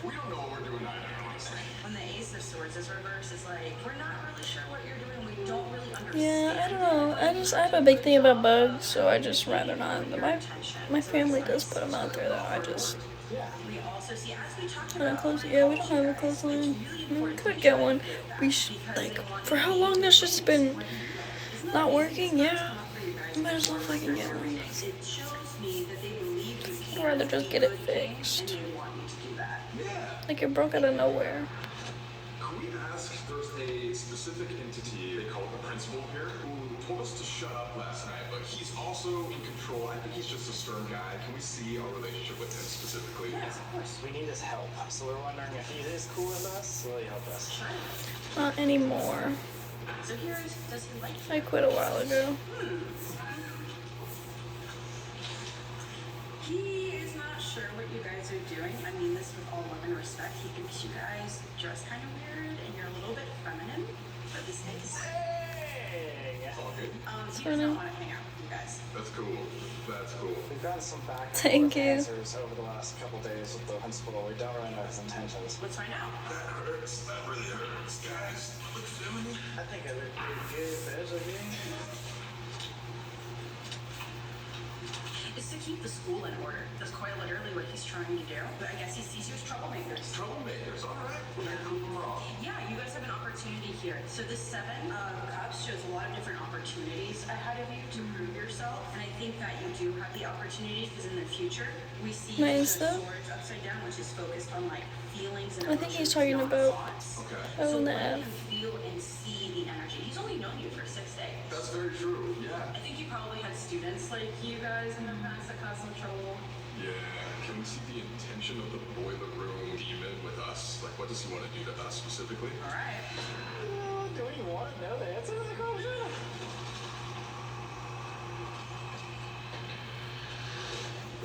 We don't know what we're doing either, honestly. When the Ace of Swords is reversed, it's like, we're not really sure what you're doing. We don't really understand. Yeah, I don't know. I have a big thing about bugs, so I just rather not. But my family does put them out there though. I just We also see, as we talked when I about, close. Yeah, we don't have a clothesline. We could get one. We should like for how long this has been not working. Yeah, might as well fucking get one. it shows me that they believe you I'd can. rather just get it And fixed. they want you to do that. Like it broke out of nowhere. Queen we asked, there's a specific entity, they call it the principal here, who told us to shut up last night, but he's also in control. I think he's just a stern guy. Can we see our relationship with him specifically? Yes, of course. We need his help. So we're wondering if he is cool with us, will he help us? Not anymore. So here's, does he like I quit a while ago. He is not sure what you guys are doing. I mean this with all love and respect. He thinks you guys dress kind of weird and you're a little bit feminine for this case. Hey! All good. He does not want to hang out with you guys. That's cool. That's cool. We've gotten some back and Thank forth you. answers over the last couple days with the principal. We don't really know his intentions. Let's find out. That hurts. That really hurts, guys. Look feminine. I think I look pretty good, but it's okay. Is to keep the school in order. That's quite literally what he's trying to do. But I guess he sees you as troublemakers. Troublemakers, all right. We're gonna prove them wrong. Yeah, you guys have an opportunity here. So this 7 of Cups shows a lot of different opportunities ahead of you to prove yourself. And I think that you do have the opportunities because in the future, we see Nice, the though. swords upside down, which is focused on like feelings and I think he's emotions, talking not about thoughts. Okay. oh, So the let F. him feel and see the energy. He's only known you for 6 days. That's very true. Yeah. I think you probably had students like you guys in the past that caused some trouble. Yeah. Can we see the intention of the boiler room demon with us? Like, what does he want to do to us specifically? All right. Do we want to know the answer to the question?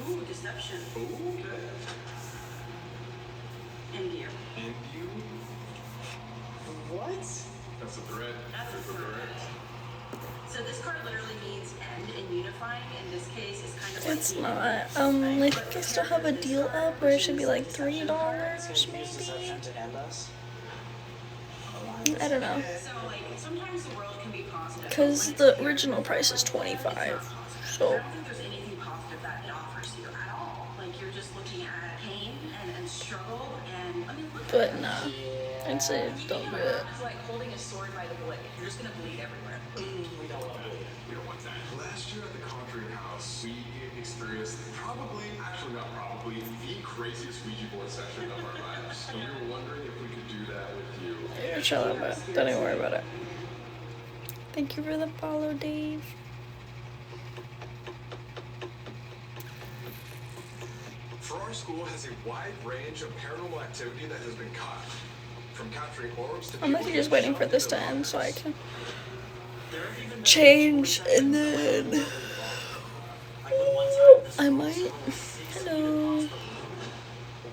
Ooh, deception. Okay. And you. And you? What? That's a threat. That's a There's threat. So this card literally means end and unifying. In this case, it's kind of like It's the not. end. I think I still have a deal up where it should be like $3 Can you use maybe. deception to end us? I don't know. So like sometimes the world can be positive. Because the original price is $25. I So don't think there's anything positive that it offers you at all. Like you're just looking at pain and struggle and I mean look but at nah. I'd say don't do it. It's like holding a sword by the blade. You're just gonna bleed everywhere. We don't want to believe. We don't want that. Last year at the Conjuring House, we experienced actually not probably, the craziest Ouija board session of our lives. And we were wondering if we could do that with you. You're chilling, but don't even worry about it. Thank you for the follow, Dave. Farrar School has a wide range of paranormal activity that has been caught. From capturing orbs to I'm actually just waiting for this to end so I can change and then I might. Hello.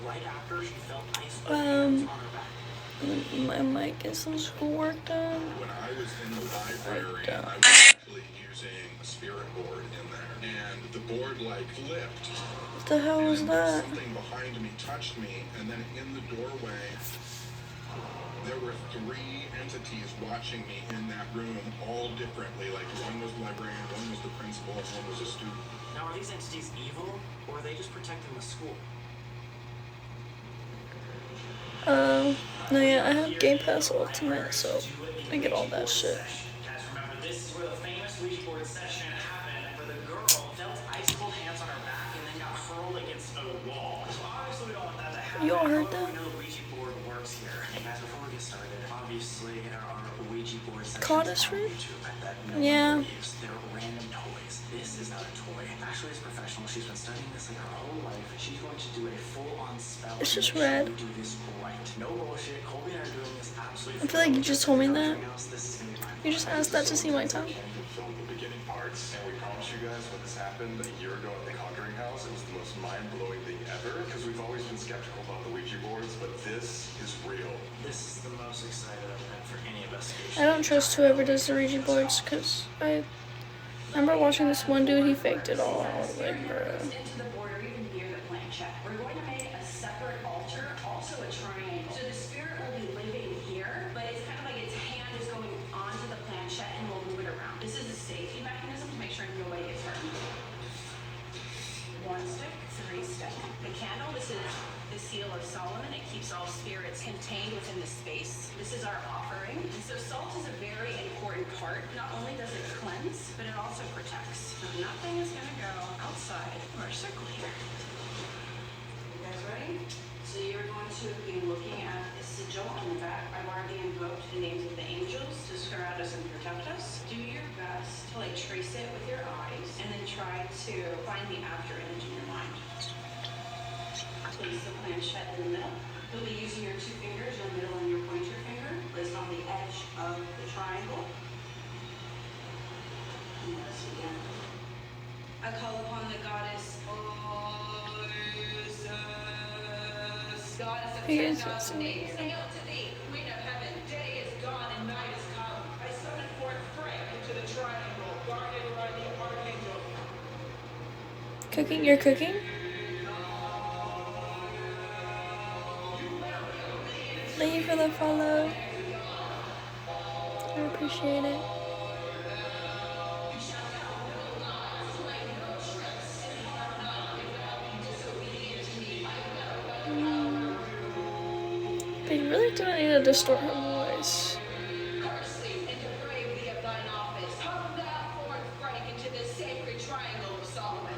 Right after she felt ice My mic get some schoolwork done. When I was in the library, Right. I was actually using a spirit board in there. And the board like flipped. What the hell was And that? something behind me touched me, and then in the doorway, there were 3 entities watching me in that room, all differently. Like one was the librarian, one was the principal, and one was a student. Now, are these entities evil, or are they just protecting the school? No, yeah, I have Game Pass Ultimate, so I get all that shit. Guys, remember, this is where the famous Ouija board session happened, where the girl felt ice cold hands on her back and then got hurled against a wall. So obviously we don't want that to happen. You all heard However, that? We know the Ouija board works here. And guys, before we get started, obviously there are Ouija board sessions Caught on us, right? YouTube that no Yeah. one believes. They're random toys. This is not a toy. Ashley is professional. She's been studying this like her whole life. She's going to do a full-on spell. It's just to make sure red. we do this right. No bullshit. Colby and I are doing this absolutely. I feel like you just told me that. This is gonna be my You just asked that to see my tongue. We filmed the beginning parts, and we promised you guys when this happened a year ago at the Conjuring House, it was the most mind-blowing thing ever, because we've always been skeptical about the Ouija boards, but this is real. This is the most excited I've been for any investigation. I don't trust whoever does the Ouija boards, because I remember watching this one dude, he faked it all. I was like, bruh. Into the border, even near the planchette. We're going to make a separate altar, also a triangle. So the spirit will be living here, but it's kind of like its hand is going onto the planchette and we'll move it around. This is a safety mechanism to make sure nobody gets hurt. 1 stick, 3 stick. The candle, this is the seal of Solomon. It keeps all spirits contained within the space. This is our offering. And so salt is a very important part. Not only does it cleanse, but it also protects. So nothing is going to go outside of our circle here. You guys ready? So you're going to be looking at the sigil on the back. I marked the invoked the names of the angels to surround us and protect us. Do your best to like trace it with your eyes and then try to find the after image in your mind. Place the planchette in the middle. You'll be using your two fingers, your middle and your pointer finger, placed on the edge of the triangle. And let's begin. I call upon the goddess Isis, goddess of 10,000 names. Hail to thee, queen of heaven. Day is gone and night is come. I summon forth Frank into the triangle, guarded by the archangel. Cooking? You're cooking? Thank you for the follow. I appreciate it. They really don't need to distort her voice. Curse and deprave thee of thine office. Come thou forth, Frank, into this sacred triangle of Solomon.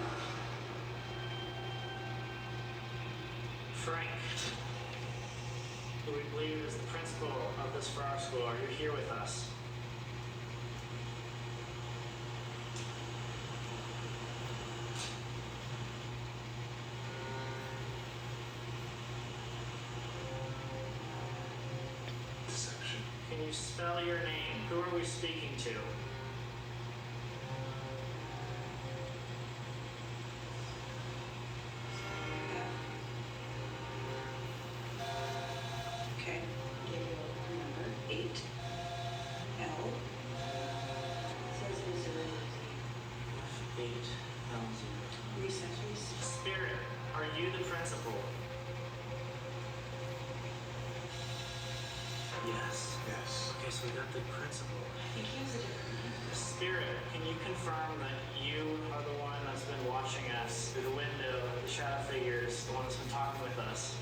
Frank, who we believe is the principal of this Farrar School, are you here with us? Deception. Can you spell your name? Who are we speaking to? Okay, give you a number 8. L. Says Missouri. 8. Recess. Spirit, are you the principal? Yes. Yes. Okay, so we got the principal. I think he has a different name. Spirit, can you confirm that you are the one that's been watching us through the window, the shadow figures, the one that's been talking with us?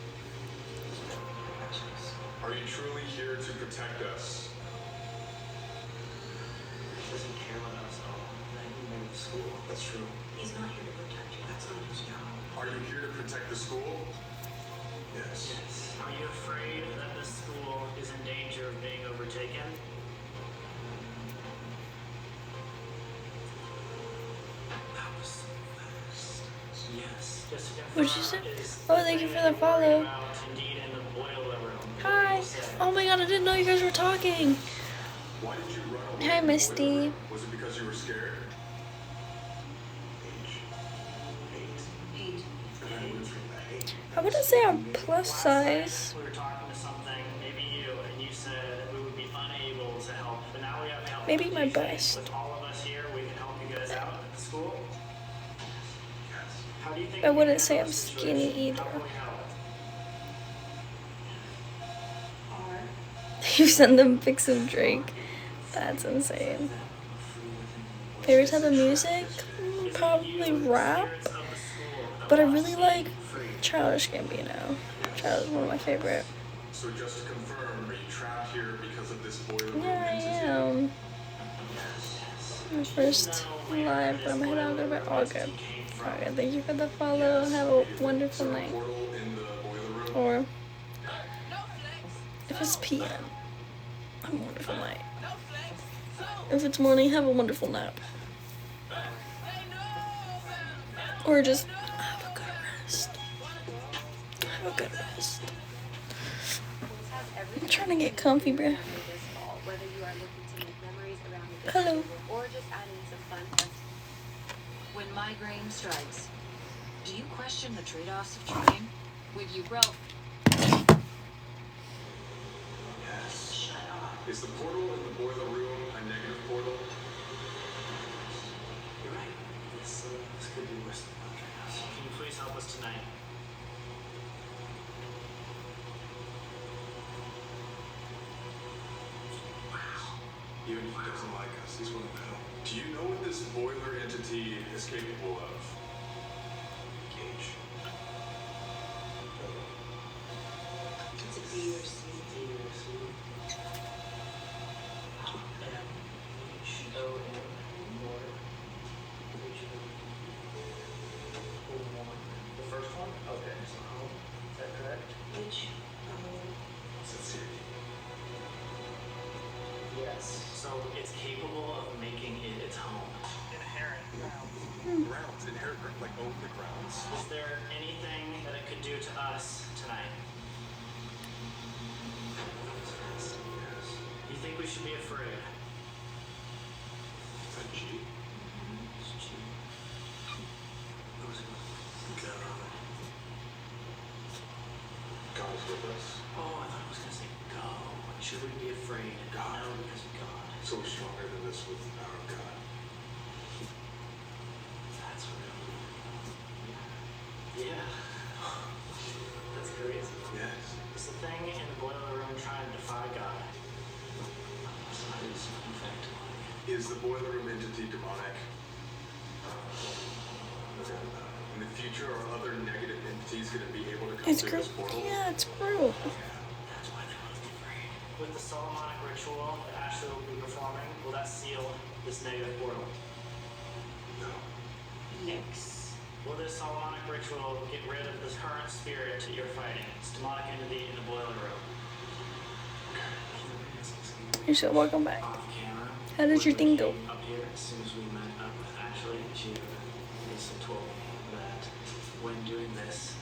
Are you truly here to protect us? He doesn't care about us at all. Then he made the school. That's true. He's not here to protect you. That's not his job. Are you here to protect the school? Yes. Yes. Are you afraid that this school is in danger of being overtaken? That was so fast. Yes. Just to confirm, What'd you say? is Oh, thank you for the follow. about indeed in the boiler room. Hi. Oh my god, I didn't know you guys were talking. Why did you run away? Hi, Misty. Was it because you were scared? Age. 8. 8. And then what is from that 8? I wouldn't say I'm plus size. We were talking to something, maybe you, and you said we would be unable to help. But now we have help. Maybe Do my you think bust. With all of us here, we can help you guys out at the school. Yes. How do you think I we wouldn't can say handle I'm the skinny situation? How either. can we help? R. You send them pics of Drake. That's insane. Favorite type of music? Probably rap. But I really like Childish Gambino. Childish is one of my favorite. So just to confirm, are you trapped here because of this boiler room Yeah, I entity? am. My first live, but I'm gonna head out go back. All good. Okay, thank you for the follow. Have a wonderful night. Portal in the boiler room? Or if it's PM, have a wonderful night. If it's morning, have a wonderful nap. Or just have a good rest. Have a good rest. I'm trying to get comfy, bruh. Hello. Or just adding some fun stuff. When migraine strikes, do you question the trade-offs of trying? With you, bro. Yes. Is the portal in the boiler room a negative portal? You're right. This could be worse than Padre. Can you please help us tonight? Wow. Even if he doesn't like us, he's willing to help. Do you know what this boiler entity is capable of? Gage. It's a B or C. The first one? Okay, so home. Is that correct? H. Sincerity. does. So it's capable of making it its home. Inherent grounds. Inherent, like own the grounds. Is there anything that it could do to us tonight? You think we should be afraid? Is that G? God is with us. Oh, I thought I was going to say go. Should we be afraid? God. No, because of God. So we're stronger than this with the power of God. That's real. Yeah. That's crazy. Yes. Is the thing in the boiler room trying to defy God? In fact, Is the boiler room entity demonic? In the future, are other negative entities going to be able to come It's through Groot. this portal? Yeah, it's Groot. that's why they want to be afraid. With the Solomonic ritual that Ashley will be performing, will that seal this negative portal? No. Nix. Will this Solomonic ritual get rid of this current spirit that you're fighting? This demonic entity in the boiler room. You said welcome back. Off camera. How did your thing go? Up here, as soon as we met up with Ashley, she basically told me that when doing this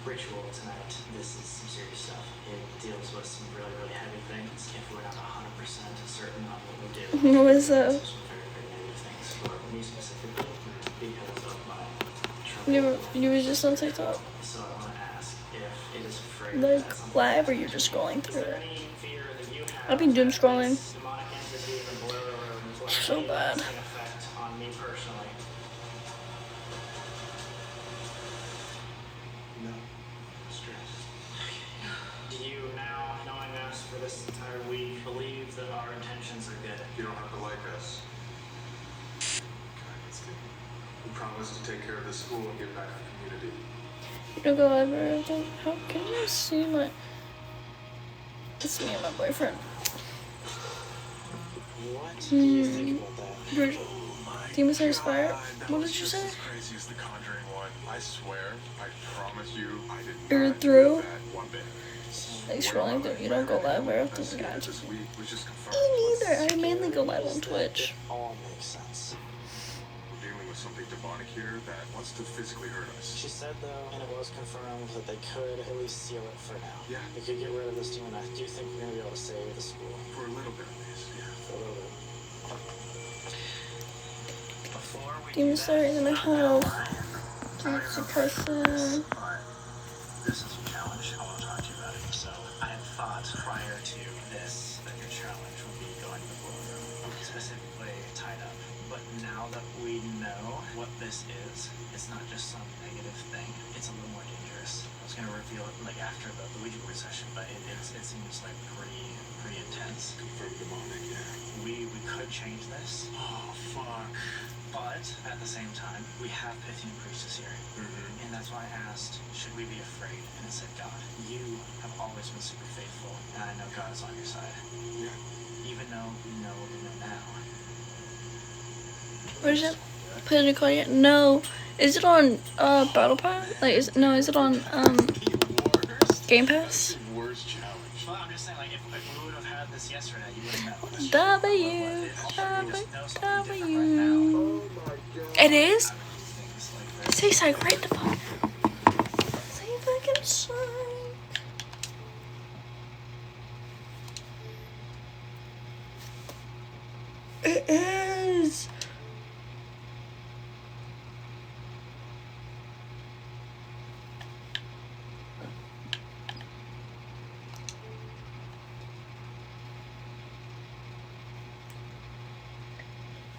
ritual tonight, this is some serious stuff. It deals with some really, really heavy things if we're not 100% certain on what we do. What was that? Some very, very negative things for me specifically because of my trouble. You was just on TikTok, So I want to ask if it is afraid like that something live, or you're just scrolling is through there it? any fear that you have I've been doom that scrolling. this demonic entity in the boiler room will have So any bad. lasting effect on me personally? No. Stress. Do you now, knowing us for this entire week, believe that our intentions are good? You don't have to like us. God, that's good. We promise to take care of the school and give back to the community. You don't go live or anything? How can you see my... It's me and my boyfriend. What do you think about that? Demon Slayer's Fire? What did you say? As crazy as the Conjuring one. I swear, I promise you, I did You're not through? do that one bit. Like scrolling through, you don't go live or anything? Investigated Gotcha. this week was just confirmed. Me neither. I mainly go live on Twitch. All makes sense. We're dealing with something demonic here that wants to physically hurt us. She said, though, and it was confirmed, that they could at least seal it for now. Yeah. They could get rid of this demon. I do think we're going to be able to save the school For a little bit at least, yeah. for a little bit. Before we Demon do that, Slayer in the house. Jutsu Kaisen. this is your challenge. I want to talk to you about it. So, I had thought prior to this that your challenge would be going to the boiler room, specifically tied up. But now that we know what this is, it's not just some negative thing. It's a little more dangerous. I was going to reveal it like after the Ouija board session, but it seems like pretty intense. Confirmed demonic, yeah. We could change this. Oh, fuck. But at the same time, we have Pythian priestess here. Mm-hmm. And that's why I asked, should we be afraid? And it said, God, you have always been super faithful, and I know God is on your side. Yeah. Even though we know now. Where's it? Put it in the car yet? No. Is it on Battle Pass? Like, is it on Game Pass? Worst challenge. Well, I'm just saying, like, if we would have had this yesterday, you wouldn't know. W. It is? Say psych right the fuck. Say fucking psych. It is.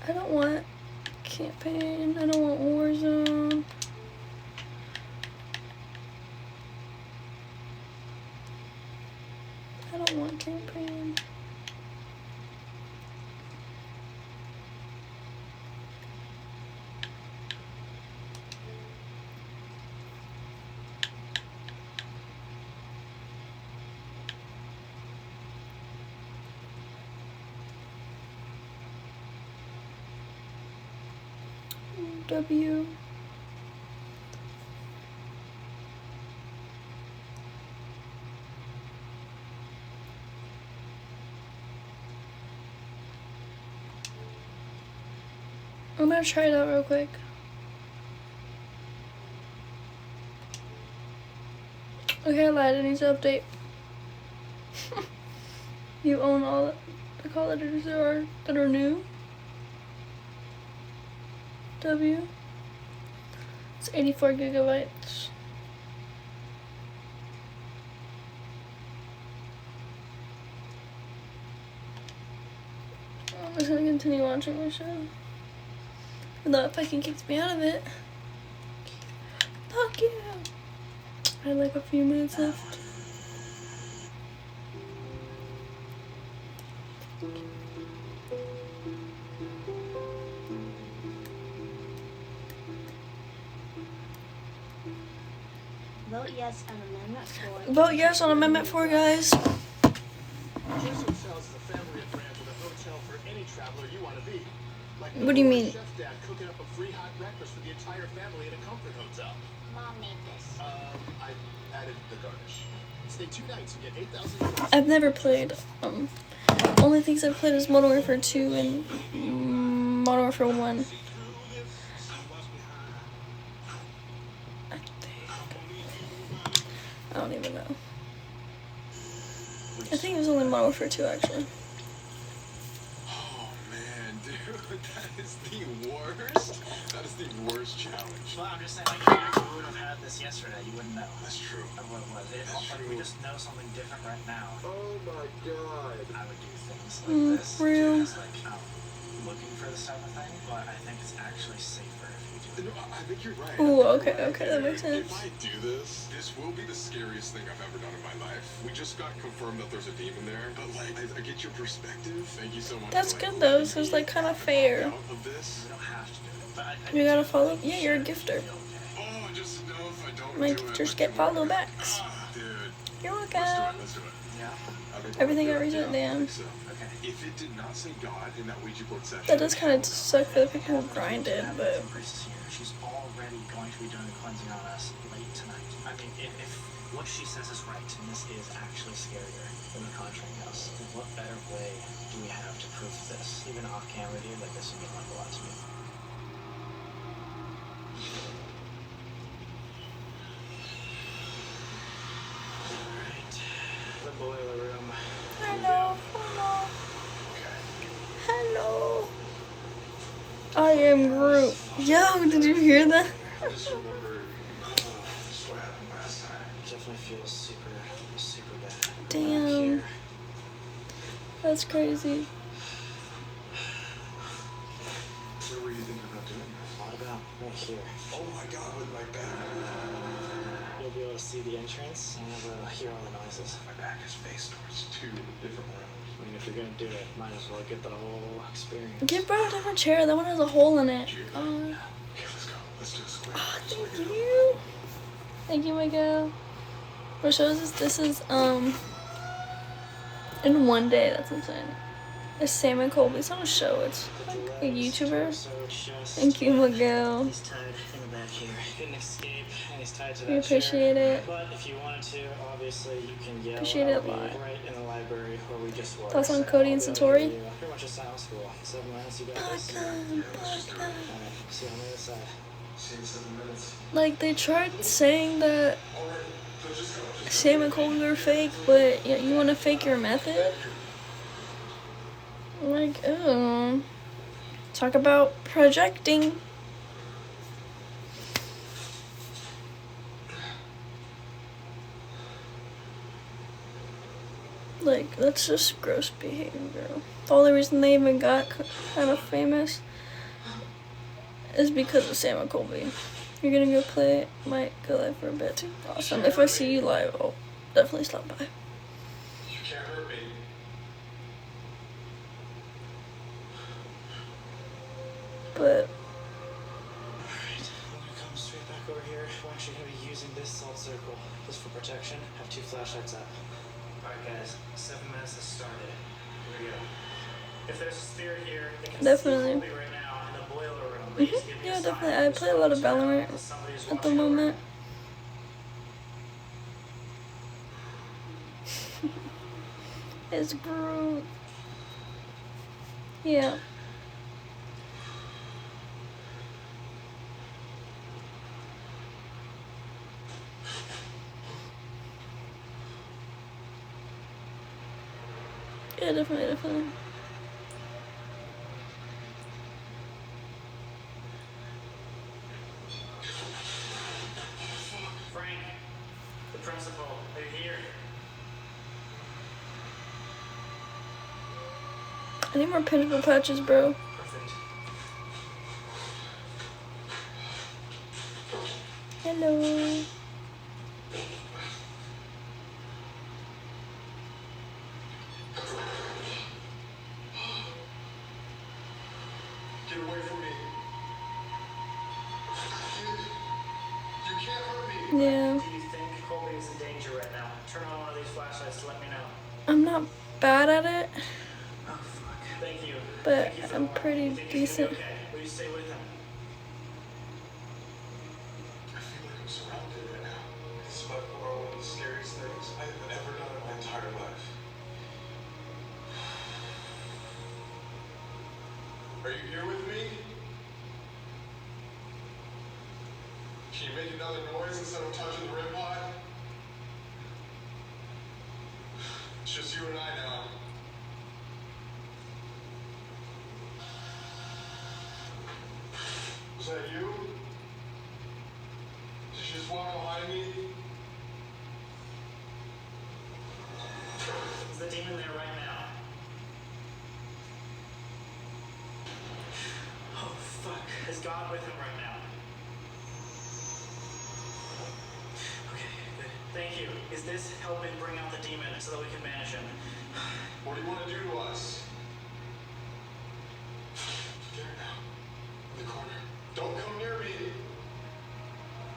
I don't want campaign. I don't want Warzone. I don't want campaign. W. I'm gonna try it out real quick. Okay, I lied. It needs to update. You own all the call letters that are new. W. It's 84 gigabytes. I'm just gonna continue watching my show. And though if I can kick me out of it. Fuck you! I had like a few minutes left. Vote yes on Amendment 4. Vote yes on Amendment 4, guys. Choose Hotels is a family of brands with a hotel for any traveler you want to be. Like What do you mean? Chef Dad cooking up a free hot breakfast for the entire family in a comfort hotel. Mom made this. I added the garnish. Stay 2 nights and get 8,000. I've never played. Only things I've played is Modern Warfare 2 and Modern Warfare 1. I don't even know. I think it was only Modern Warfare 2 actually. Oh man, dude, that is the worst. That is the worst challenge. Well, I'm just saying, like, if you would have had this yesterday, you wouldn't know. That's true. Of what it was. That's Like, true. we just know something different right now. Oh my god. I would do things like this. Real. Just like, looking for this type of thing, but I think it's actually safer if you do No, I think you're right. Ooh, okay, that makes sense. If I do this, this will be the scariest thing I've ever done in my life. We just got confirmed that there's a demon there, but like, I get your perspective. Thank you so much. That's for, like, good though, letting so it's me like kind of opt fair. out of this. You don't have to do it. But I You gotta follow. Yeah, you're a gifter. Oh, just know if I don't My do it, gifters like, get you won't follow do it. backs. Ah, dude. You're Let's do it. welcome. Let's do it. Yeah. I think Everything I'll I do it. reset Yeah, I down. think so. Okay. If it did not say God in that Ouija board session, That does kind of suck for the people who grind it, but Priestess here, she's already going to be doing the cleansing on us late tonight. I mean, if what she says is right, and this is actually scarier than the Conjuring House, then what better way do we have to prove this? Even off camera, dude, like this would mean like a lot to me. Alright, the boiler room. hello. I am Groot. Yo, did you hear that? I just remembered just what happened last time. It definitely feels super, super bad. Damn. Back here. That's crazy. Where were you thinking about doing this? What about right here? Oh my God, with my back. You'll be able to see the entrance and you'll be able to hear all the noises. My back is faced towards 2 different rooms. I mean, if you're gonna do it, might as well get the whole experience. Give bro a different chair. That one has a hole in it. Okay, let's go. Let's do this quick. Thank you. Thank you, my girl. What shows us this is in one day. That's insane. It's Sam and Colby. It's not a show. It's like a YouTuber. So just Thank you, my girl. he's tied in the back here. Couldn't escape, and he's tied to that We appreciate chair. it. But if you wanted to, obviously you can yell. Appreciate it a I'll be lot. right in the library where we just were. Thoughts on So Cody and I'll be able to Satori? give you Pretty much a silent school. 7 minutes, you got this. Welcome. Alright, see you on the other side. See you in 7 minutes. Like they tried saying that Alright, so just go. Sam and Colby were fake, but you want to fake your method? Like, oh. Talk about projecting. Like, that's just gross behavior. The only reason they even got kind of famous is because of Sam and Colby. You're gonna go play, might go live for a bit. Awesome. If I see you live, I'll definitely stop by. You can't hurt me. But Alright, I'm gonna come straight back over here. We're actually gonna be using this salt circle just for protection. Have 2 flashlights up. Alright guys, 7 minutes has started. Here we go. If there's a spirit here, it can Definitely. see Colby right now in the boiler room. Please give me yeah, a sign. definitely. I play a lot of Valorant Somebody's at the watching over moment. It's Groot. Yeah. Yeah, definitely. Frank, the principal, are you here? I need more pimple patches, bro. Perfect. Hello. Get away from me. You can't hurt me. Yeah. Do you think Colby is in danger right now? Turn on one of these flashlights to let me know. I'm not bad at it, Oh, fuck. Thank you. but Thank you for I'm the warning. pretty You think he's decent. gonna be okay? Will you stay with him? I feel like I'm surrounded right now. This is by far one of the scariest things I have ever done in my entire life. Are you here with me? Can you make another noise instead of touching the rim pod? It's just you and I now. Was that you? Did you just walk behind me? Is the demon there right now? Oh, fuck. Is God with him right now? Okay, good. Thank you. Is this helping bring out the demon so that we can manage him? What do you want to do to us? There now. In the corner. Don't come near me.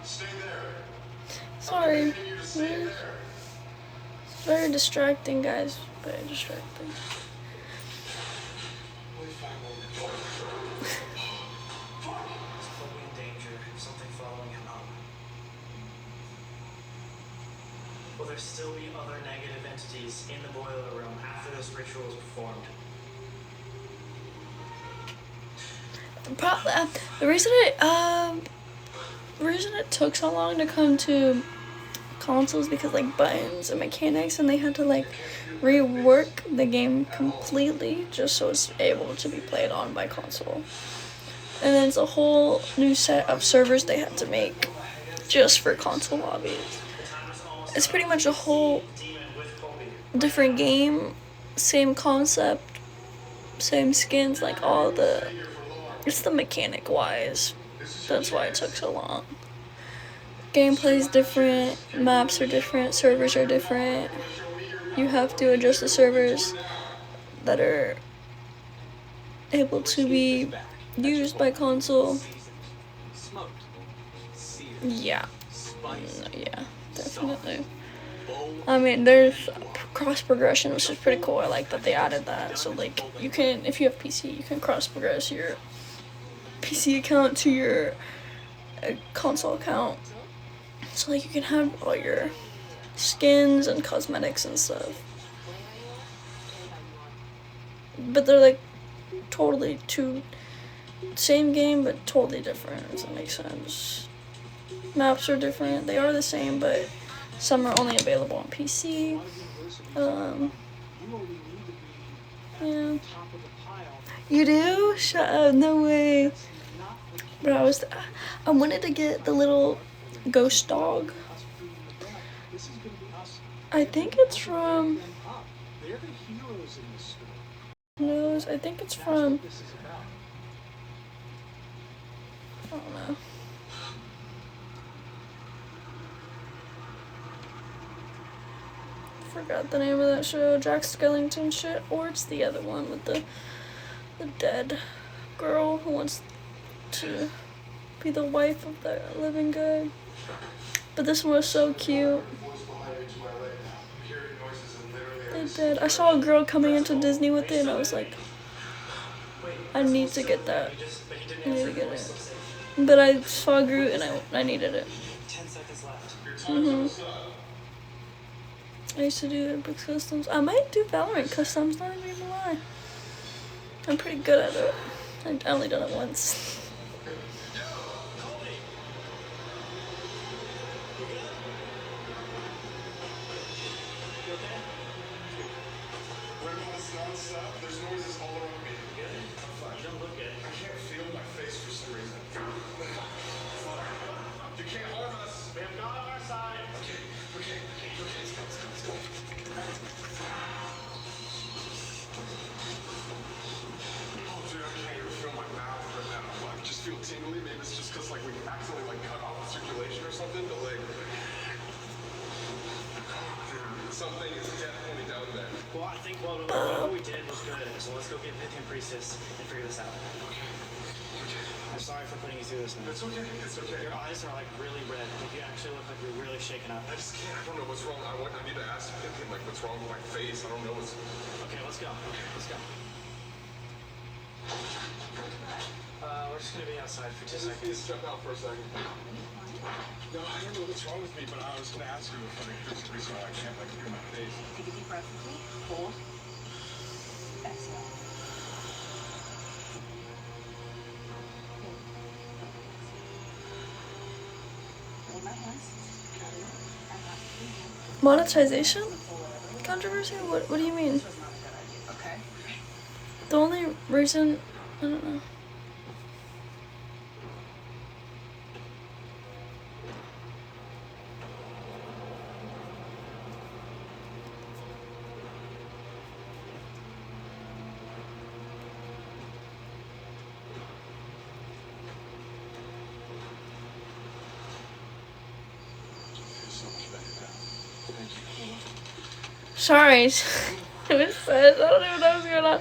Stay there. Sorry. I'm begging you to stay there. It's very distracting, guys. Very distracting. Only 5 moments. Is Colby in danger? Something following him home? Will there still be other negative entities in the boiler room after this ritual is performed? The reason it took so long to come to consoles because like buttons and mechanics, and they had to like rework the game completely just so it's able to be played on by console. And then it's a whole new set of servers they had to make just for console lobbies. It's pretty much a whole different game, same concept, same skins, like all the, it's the mechanic wise, that's why it took so long. Gameplay's different, maps are different, servers are different. You have to adjust the servers that are able to be used by console. Yeah, yeah, definitely. I mean, there's cross progression, which is pretty cool. I like that they added that. So like, you can, if you have PC, you can cross progress your PC account to your console account. So like, you can have all your skins and cosmetics and stuff. But they're like totally same game, but totally different. Does that make sense? Maps are different. They are the same, but some are only available on PC. Yeah. You do? Shut up, no way. But I wanted to get the little ghost dog. I think it's from, no, I think it's from, I don't know. Forgot the name of that show, Jack Skellington shit, or it's the other one with the dead girl who wants to be the wife of the living guy. But this one was so cute. They did. I saw a girl coming into Disney with it, and I was like, I need to get that. I need to get it. But I saw Groot, and I needed it. 10 seconds left. I used to do Apex Customs. I might do Valorant Customs, not even gonna lie. I'm pretty good at it. I've only done it once. We're gonna stop. something is definitely down there. Well, I think what we did was good, so let's go get Pythian Priestess and figure this out. I'm sorry for putting you through this, man. It's okay. It's okay. Your eyes are like really red. Like you actually look like you're really shaken up. I just can't. I don't know what's wrong. I need to ask him, like, what's wrong with my face. I don't know what's. Okay, let's go. Let's go. We're just gonna be outside for 2 seconds. Please step out for a second. No, I don't know what's wrong with me, but I was gonna ask you if I physically so I can't like feel my face. Take a deep breath with me. Hold. Exhale. Hold my hands. Monetization controversy? What do you mean? Okay. The only reason, I don't know. Sorry. It was sad. I don't even know what's going on.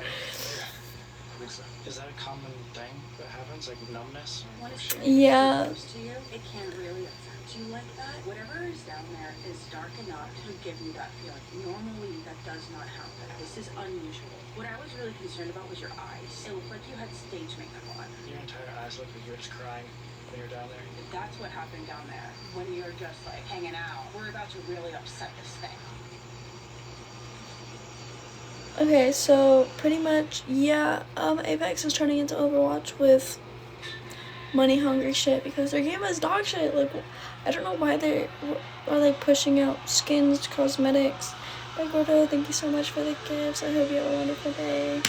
Is that a common thing that happens, like numbness? When a spirit Yeah. is close to you, it can't really affect you like that. Whatever is down there is dark enough to give you that feeling. Normally, that does not happen. This is unusual. What I was really concerned about was your eyes. It looked like you had stage makeup on. Your entire eyes look like you're just crying when you're down there. That's what happened down there. When you're just like hanging out, we're about to really upset this thing. Okay, so pretty much, yeah, Apex is turning into Overwatch with money hungry shit because their game is dog shit. Like, I don't know why they are like pushing out skins, cosmetics. But Gordo, thank you so much for the gifts. I hope you have a wonderful day.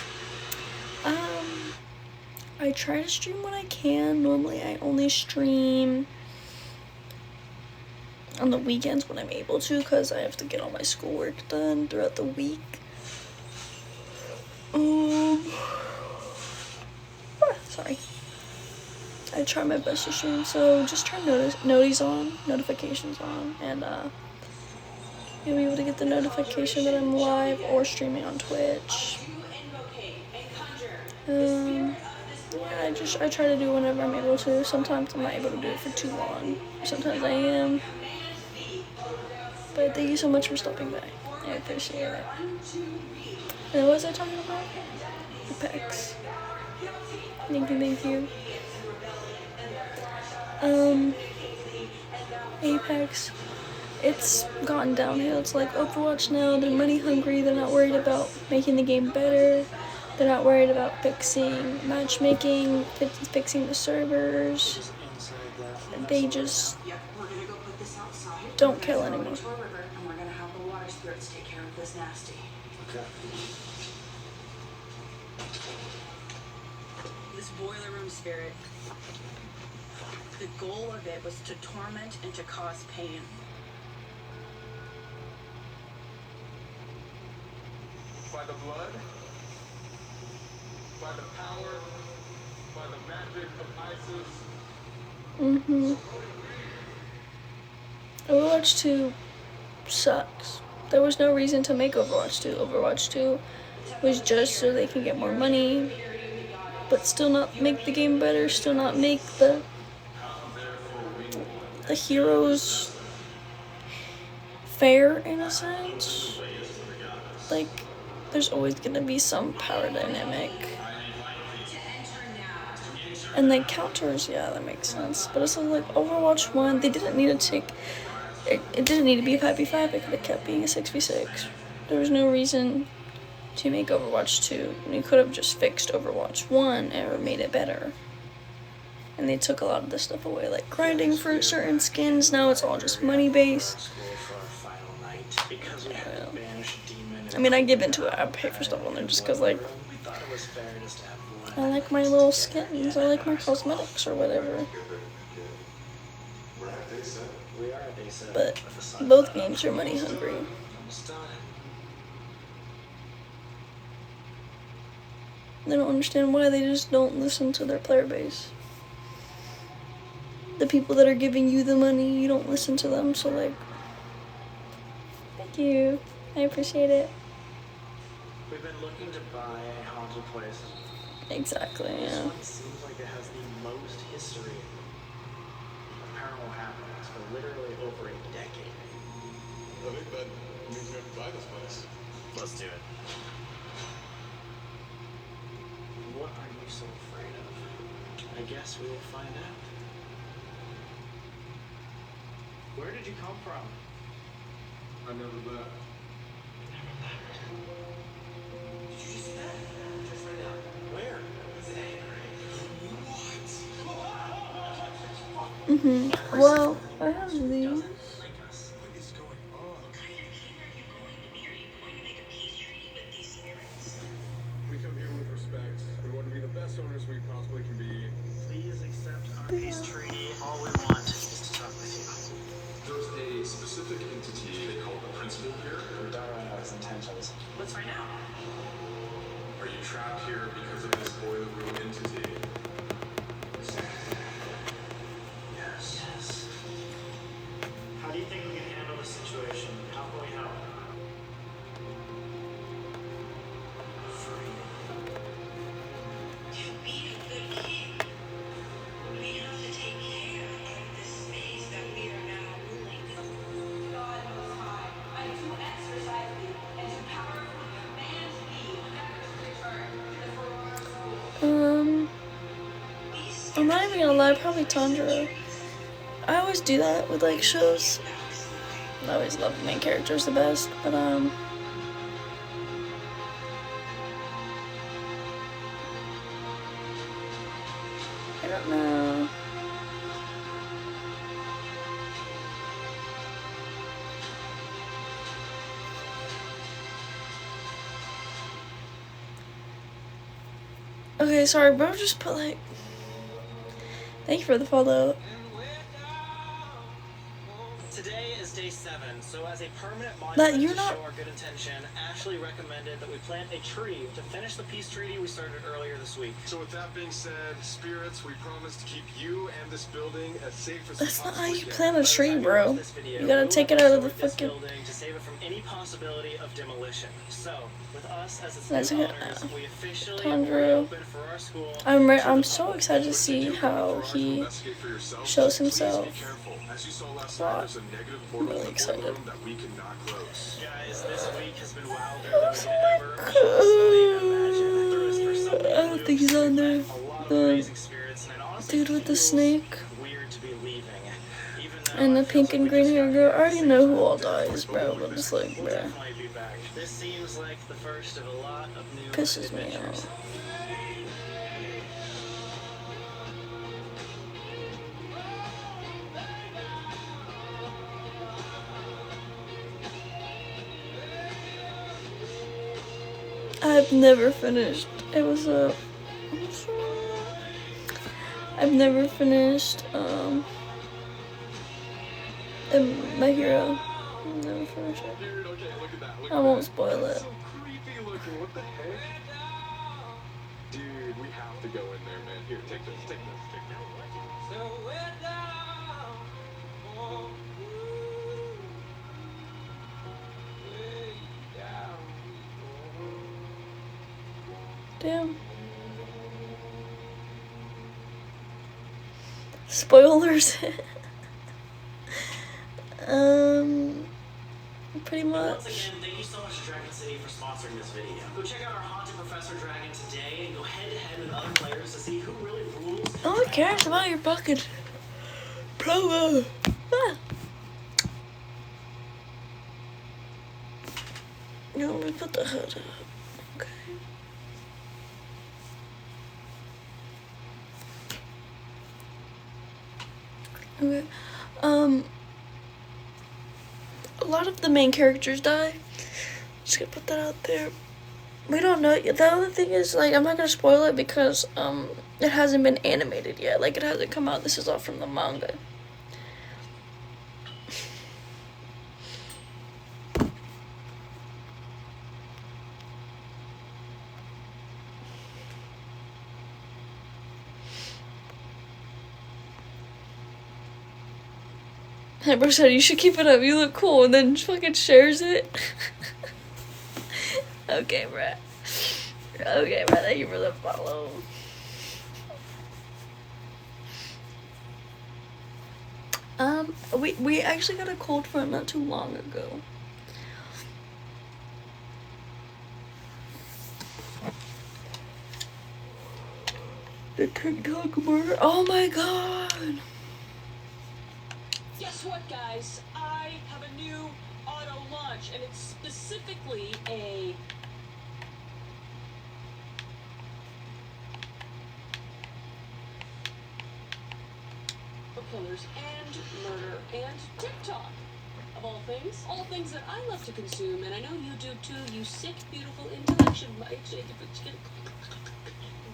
I try to stream when I can. Normally I only stream on the weekends when I'm able to because I have to get all my schoolwork done throughout the week. Sorry. I try my best to stream, so just turn notifications on, and you'll be able to get the notification that I'm live or streaming on Twitch. Yeah, I try to do whenever I'm able to. Sometimes I'm not able to do it for too long. Sometimes I am. But thank you so much for stopping by. I appreciate it. And what was I talking about? Apex. Thank you. Apex. It's gone downhill. It's like Overwatch now. They're money hungry. They're not worried about making the game better. They're not worried about fixing matchmaking, fixing the servers. They just don't kill anymore. And we're gonna have the water spirits take care of this nasty. Okay. This boiler room spirit, the goal of it was to torment and to cause pain. By the blood, by the power, by the magic of Isis. Overwatch 2 sucks. There was no reason to make Overwatch 2. Overwatch 2 was just so they can get more money, but still not make the game better, still not make the heroes fair in a sense. Like, there's always gonna be some power dynamic. And like counters, yeah, that makes sense. But it's like Overwatch 1, they didn't need to take it didn't need to be a 5v5, it could have kept being a 6v6. There was no reason to make Overwatch 2. You could have just fixed Overwatch 1 or made it better. And they took a lot of this stuff away, like grinding for certain skins. Now it's all just money based. I mean, I give into it. I pay for stuff on there just because, like, I like my little skins. I like my cosmetics or whatever. But both games are money hungry. They don't understand why. They just don't listen to their player base. The people that are giving you the money, you don't listen to them. So, like, thank you. I appreciate it. We've been looking to buy a haunted place. Exactly, This yeah. one seems like it has the most history of paranormal happenings for literally over a decade. I think that means we have to buy this place. Let's do it. What are you so afraid of? I guess we will find out. Where did you come from? I never left. Mm-hmm. Well, I have these. What is going on? We come here with respect. We want to be the best owners we possibly can be. Please accept our peace treaty. All we want is to talk with you. There's a specific entity they call the principal here. We don't know his intentions. Let's find out. Are you trapped here because of this boiler room entity? Yes. How do you think we can handle the situation? How can we help? To be a good king, we have to take care of this space that we are now ruling. God Most High, I do exercise thee and do powerfully command thee never to return to the Ferrara school. I'm not even gonna lie, probably Tundra. I always do that with like shows. I always love the main characters the best, but I don't know. Okay, sorry, bro. Just put like. Thank you for the follow. Today is day 7, so as a permanent That monument you're to not- show our good intention, Ashley recommended that we plant a tree to finish the peace treaty we started earlier this week. So with that being said, spirits, we promise to keep you and this building as safe as That's we not how possibly you can. plant a By the tree, time you bro. watch this video, You gotta we'll take have it out of the restored this fucking. building to save it from any possibility of demolition. So, with us as its That's new okay. owners, we officially Tundra. reopen for our school. I'm so excited to see how he Investigate for yourself. shows Please himself. be careful. As you saw last Wow. night, there's a negative portal Really in the excited. boiler room that we cannot close. Guys, this week has been wilder than we could ever possibly imagine. Through his persona, I don't think he's on there. a lot of The amazing spirits, and it honestly dude with the feels snake weird to be leaving. Even though and the it feels pink like and we green just hair got girl. here I at already the know same who all time. dies, bro. But it's like, We'll bruh, definitely be back. This seems like the first of a lot of new pisses me adventures. off. I've never finished. It was a. I've never finished. My Hero. I've never finished it. Dude, okay, look at that. Look I at won't that. spoil That's it. so creepy looking. What the heck? Dude, we have to go in there, man. Here, take this, take this, take this. Damn. Spoilers. Pretty Once much. again, thank you so much to Dragon City for sponsoring this video. Go check out our Haunted Professor Dragon today and go head to head with other players to see who really rules. No one cares about your fucking promo. Ah. No, let me put the hood up. Okay. Okay. A lot of the main characters die. Just gonna put that out there. We don't know. The other thing is, like, I'm not gonna spoil it because it hasn't been animated yet. Like, it hasn't come out. This is all from the manga. Amber said you should keep it up. You look cool, and then fucking shares it. Okay, bruh. Okay, bruh. Thank you for the follow. We actually got a cold front not too long ago. The TikTok burger. Oh my god. Guess what, guys? I have a new auto launch, and it's specifically a killers and murder and TikTok. Of all things that I love to consume, and I know you do too, you sick, beautiful, intellectual.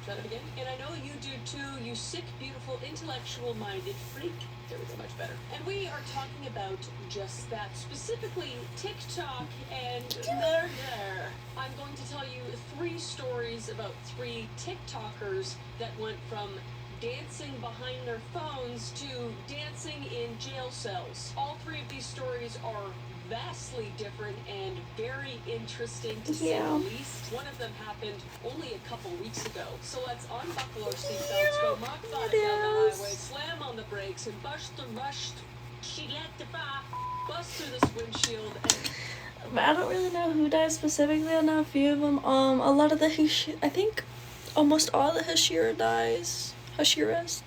Try that again. And I know you do too, you sick, beautiful, intellectual-minded freak. There we go, much better. And we are talking about just that, specifically TikTok and murder. I'm going to tell you 3 stories about 3 TikTokers that went from dancing behind their phones to dancing in jail cells. All 3 of these stories are vastly different and very interesting to say the least. One of them happened only a couple weeks ago. So let's unbuckle our seatbelts, go Mach 5 down the highway, slam on the brakes, and bust through this windshield. But I don't really know who died specifically. I know a few of them. A lot of the I think almost all the Hashiras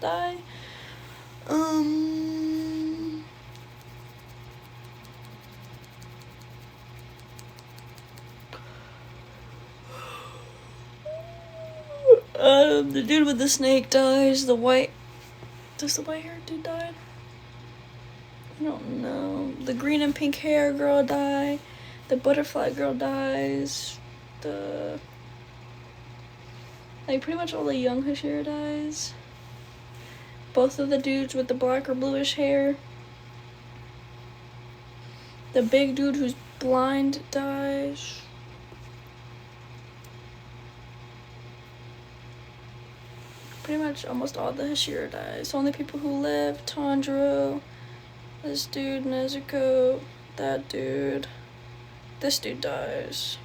die. The dude with the snake dies. Does the white haired dude die? I don't know. The green and pink hair girl die. The butterfly girl dies. Pretty much all the young Hashira dies. Both of the dudes with the black or bluish hair. The big dude who's blind dies. Pretty much almost all the Hashira dies. The only people who live, Tanjiro, this dude, Nezuko, that dude. This dude dies.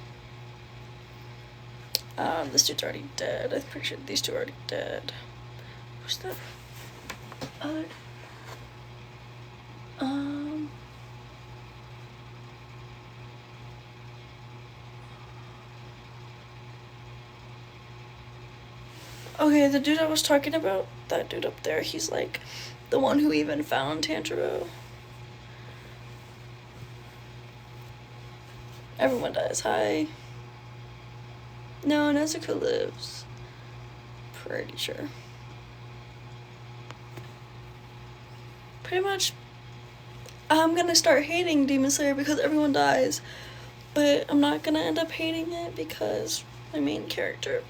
This dude's already dead. I'm pretty sure these two are already dead. Who's that other? Okay, the dude I was talking about, that dude up there, he's like the one who even found Tanjiro. Everyone dies. Hi. No, Nezuko lives. Pretty sure. Pretty much, I'm gonna start hating Demon Slayer because everyone dies. But I'm not gonna end up hating it because my main character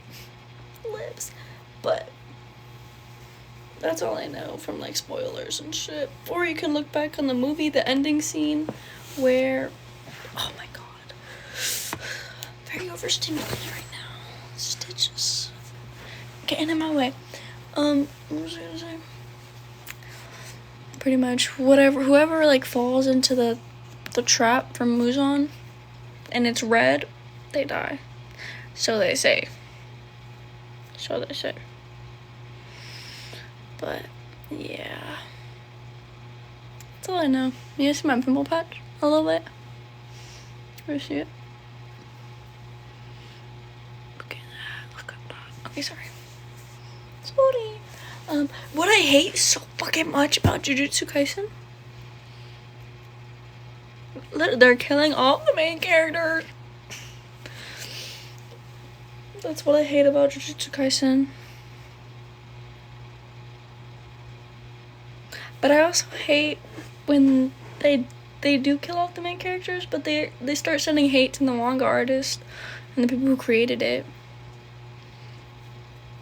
lives. But that's all I know from like spoilers and shit. Or you can look back on the movie, the ending scene where, oh my god, very overstimulated right now. Stitches getting in my way. What was I gonna say? Pretty much whoever like falls into the trap from Muzan and it's red, they die. So they say. But yeah, that's all I know. You see my pimple patch a little bit? Where see it? Okay, look up. Okay, sorry. Sorry. What I hate so fucking much about Jujutsu Kaisen, they're killing all the main characters. That's what I hate about Jujutsu Kaisen. But I also hate when they do kill off the main characters, but they start sending hate to the manga artist and the people who created it.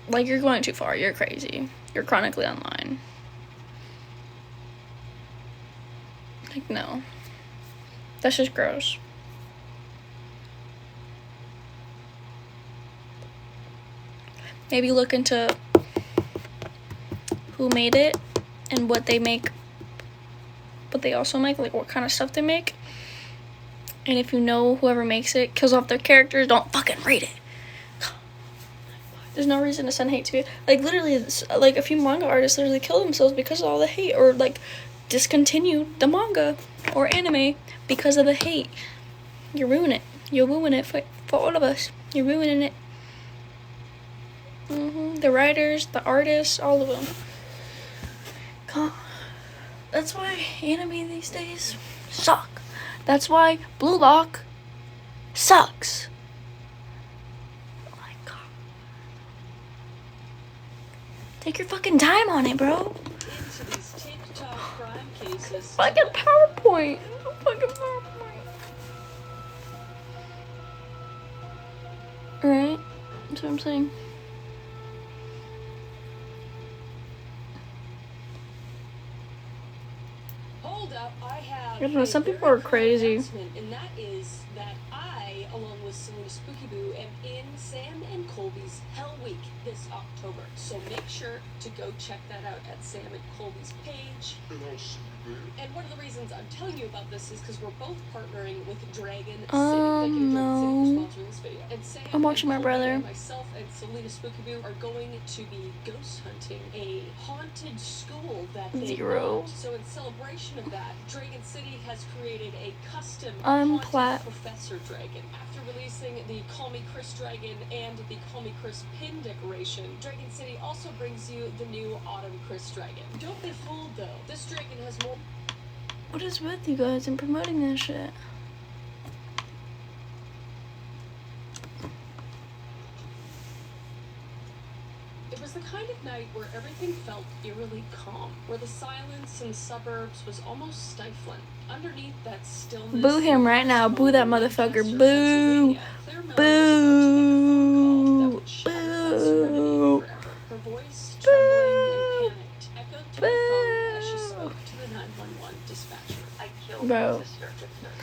Like, you're going too far. You're crazy. You're chronically online. Like, no. That's just gross. Maybe look into who made it and what they make, what they also make, like what kind of stuff they make. And if you know whoever makes it kills off their characters, don't fucking read it. There's no reason to send hate to it. Like, literally, like, a few manga artists literally kill themselves because of all the hate, or, like, discontinue the manga or anime because of the hate. You ruin it. You're ruining it for all of us. You're ruining it. The writers, the artists, all of them. God. That's why anime these days suck. That's why Blue Lock sucks. Oh my God. Take your fucking time on it, bro. Into these TikTok crime cases. Fucking PowerPoint. Fucking PowerPoint. Right? That's what I'm saying. Hold up, I have. I don't know, some a people very are crazy. announcement, and that is that I, along with Selena Spooky Boo, am in Sam and Colby's Hell Week this October. So make sure to go check that out at Sam and Colby's page. And one of the reasons I'm telling you about this is because we're both partnering with Dragon City. Thank you to Dragon City for sponsoring this video. And Sam I'm watching and my Colby brother. and myself and Selena Spooky Boo are going to be ghost hunting a haunted school that they Zero. built. So in celebration of that, Dragon City has created a custom I'm haunted Platt. Professor Dragon. After releasing the Call Me Chris Dragon and the Call Me Chris pin decoration, Dragon City also brings you the new Autumn Chris Dragon. Don't be fooled though. This dragon has more. What is with you guys and promoting this shit? It was the kind of night where everything felt eerily calm, where the silence in the suburbs was almost stifling. Underneath that stillness. Boo him right now. Boo that motherfucker. Boo. Boo. Boo. Boo. Her voice, trembling and panicked, echoed to the phone as she spoke to the 911 dispatcher. I killed Bro. my sister.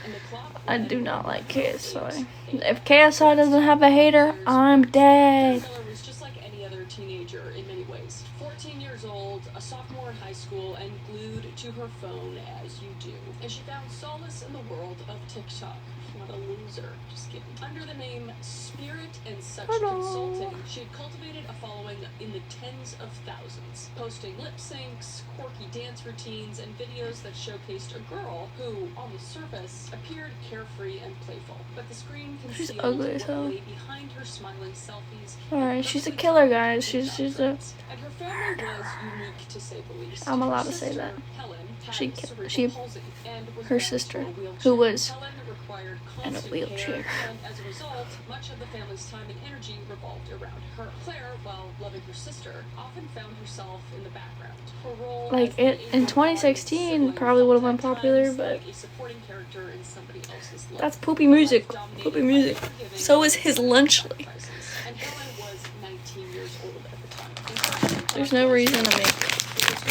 And the clock I do ran not like 8:08. KSI. If KSI doesn't have a hater, I'm dead. Miller was just like any other teenager in many ways. 14 years old, a sophomore in high school, and glued to her phone as you do. And she found solace in the world of TikTok. What a loser. Just kidding. Under the name Spirit and Such Hello. Consulting, she had cultivated a following in the tens of thousands, posting lip syncs, quirky dance routines, and videos that showcased a girl who, on the surface, appeared carefree and playful. But the screen She's concealed ugly as what hell. lay behind her smiling selfies. Alright, she's a killer, guys. She's a. And her family was unique to say the least. I'm allowed Her to say sister, that. Helen, had She- cerebral she- palsy and was her bound to sister, a wheelchair. who was Helen required in a constant wheelchair. care, and as a result, much of the family's time and energy revolved around her. Claire, while loving her sister, often found herself in the background. Her role Like, as the it in able-bodied 2016 sibling probably would have felt went at popular, times but like a supporting character in somebody else's life. that's poopy music. Dominated Poopy by music. unforgiving So is his lunch lady. sacrifices. And Helen was 19 years old at the time. In fact, There's no reason to make it was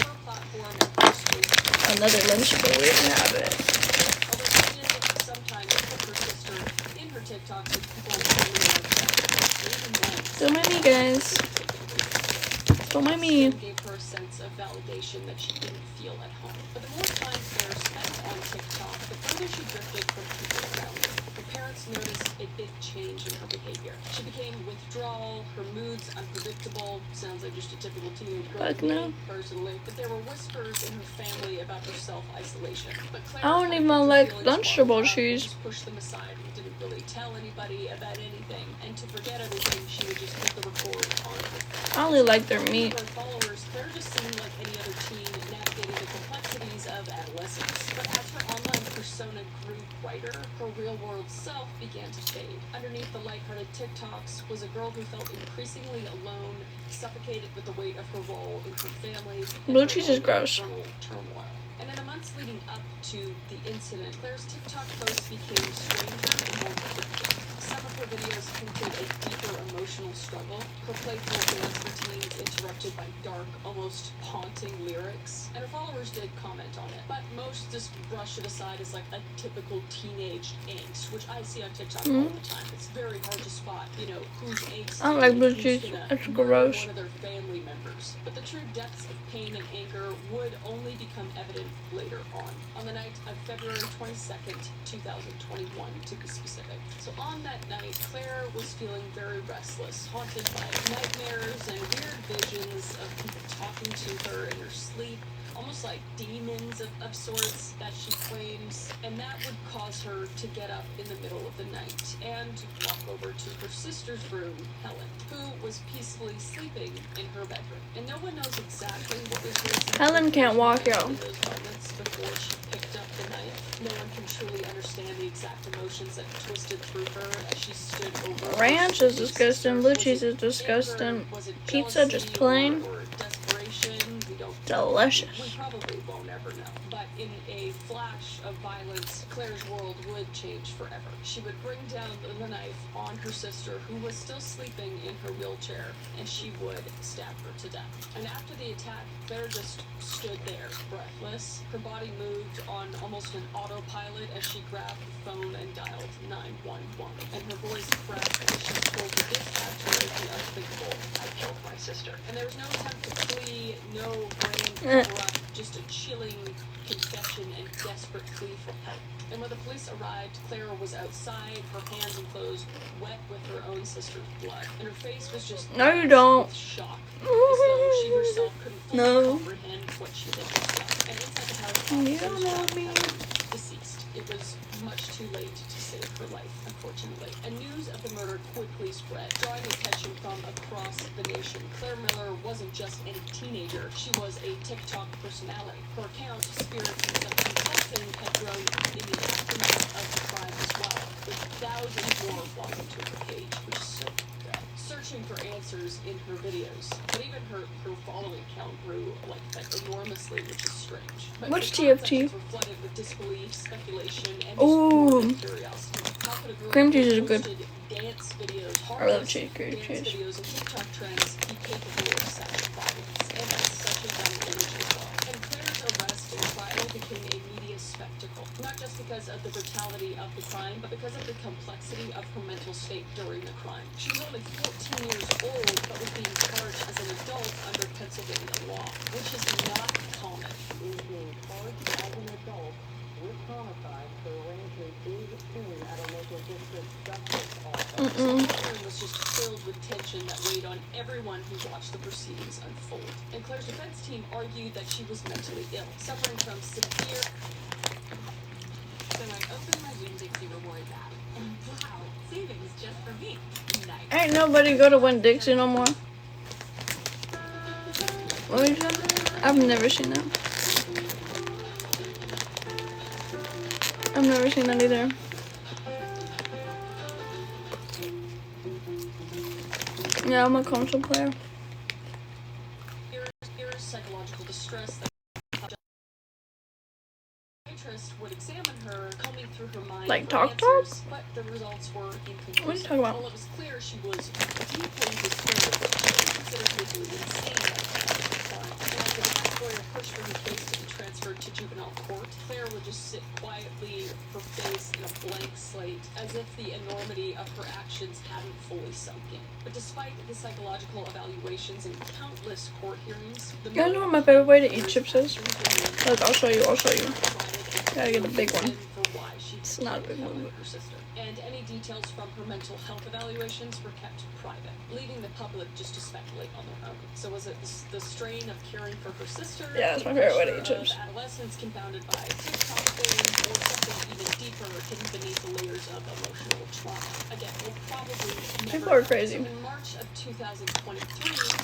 her platform and her space. another lunch lady have it. Although she did sometimes put her sister in her TikToks with people really like that. Even then, Don't mind me, guys. Don't mind me. It gave her a sense of validation that she didn't feel at home. But the more time Claire spent on TikTok, the further she drifted from people around her. Her parents noticed a big change in her behavior. She became withdrawal, her moods unpredictable. Sounds like just a typical teenage girl Fuck to me, no. personally. But there were whispers in her family about her self-isolation. But Claire I don't tried to even keep her like feelings Lunchable bottled up cheese. and just pushed them aside and didn't really tell anybody about anything. And to forget everything, she would just hit the record on her phone. I only like their meat. For her followers, Claire just seemed like any other teen navigating the complexities of adolescence. But as her online persona grew brighter, her real-world self began to fade. Underneath the lighthearted TikToks was a girl who felt increasingly alone, suffocated with the weight of her role in her family. and Blue her cheese is own gross. internal turmoil. And in the months leading up to the incident, Claire's TikTok posts became stranger and more predictable. Some of her videos hinted a deeper emotional emotional struggle. Her playful dance routines interrupted by dark, almost haunting lyrics. And her followers did comment on it, but most just brush it aside as like a typical teenage angst, which I see on TikTok all the time. It's very hard to spot, you know, who's angst. I don't like blue and who's cheese. gonna It's murder gross. one of their family members. But the true depths of pain and anger would only become evident later on the night of February 22nd, 2021, to be specific. So on that night, Claire was feeling very restless, haunted by nightmares and weird visions of people talking to her in her sleep, almost like demons of sorts that she claims, and that would cause her to get up in the middle of the night and walk over to her sister's room, Helen, who was peacefully sleeping in her bedroom. And no one knows exactly what was racing Helen can't walk, through y'all. in those moments before she picked up the knife. No one can truly understand the exact emotions that twisted through her as she stood over. Ranch is disgusting. Blue cheese is disgusting. Pizza just plain. Or desperation? We don't Delicious. we probably won't ever know. But in a flash of violence, Claire's world would change forever. She would bring down the knife on her sister, who was still sleeping in her wheelchair, and she would stab her to death. And after the attack, Claire just stood there, breathless. Her body moved on almost an autopilot as she grabbed the phone and dialed 911. And her voice cracked as she told the dispatcher the unthinkable: "I killed my sister." And there was no attempt to flee, no grand cover-up, just a chilling confession and desperate plea for help. And when the police arrived, Clara was outside, her hands and clothes wet with her own sister's blood, and her face was just No, you don't. with shock, as though she herself couldn't fully No. comprehend what she had just done. And inside the house, You officers don't know found me. Helen deceased. It was much too late to save her life, unfortunately. And news of the murder quickly spread, drawing attention from across the nation. Claire Miller wasn't just any teenager, she was a TikTok personality. Her account, Spirits and Something Consulting, had grown in the aftermath of the crime as well, with thousands more flocking to her page, which is so good. Searching for answers in her videos. But even her following count grew like that enormously, which is strange. But What's the comment TFT? sections were flooded with disbelief, speculation, and Ooh. morbid curiosity. How could a girl Cream who cheese is good. posted dance videos, I love harmless cheese, cream dance cheese. videos and TikTok trends be capable of such violence? And at such a young age as well. And Claire's arrest and trial became a media spectacle, not just because of the brutality of the crime, but because of the complexity of her mental state during the crime. She was only 14 years old, but was being charged as an adult under Pennsylvania law, which is not common. Is being charged as an adult with homicide for arranging being seen at a local district justice office. The courtroom was just filled with tension that weighed on everyone who watched the proceedings unfold. And Claire's defense team argued that she was mentally ill, suffering from severe... So I opened my Winn-Dixie Rewards app, and wow, savings just for me. Nice. Ain't nobody go to Winn-Dixie no more. What is that? I've never seen that. I've never seen that either. Yeah, I'm a console player. Severe psychological distress that psychiatrist would examine her, combing through her mind Like for Talk answers, but the results were inconclusive. What are you talking about? While it was clear she was deeply disturbed, she was considered legally insane at the time of the crime. And as the defense lawyer pushed for her case to be transferred to juvenile court, Claire would just sit quietly, her face in a blank slate, as if the enormity of her actions hadn't fully sunk in. But despite the psychological evaluations and countless court hearings, the You guys know what my favorite way to eat chips is? Look, I'll show you. Gotta get the big one. It's not a big one, but... her sister. And any details from her mental health evaluations were kept private, leaving the public just to speculate on their own. So was it the strain of caring for her sister? Yeah, it's my the favorite way to pressure eat chips. of adolescence compounded by TikTok fame, or something even deeper hidden beneath the layers of emotional trauma? Again, we'll probably never People are know. crazy. So in March of 2023,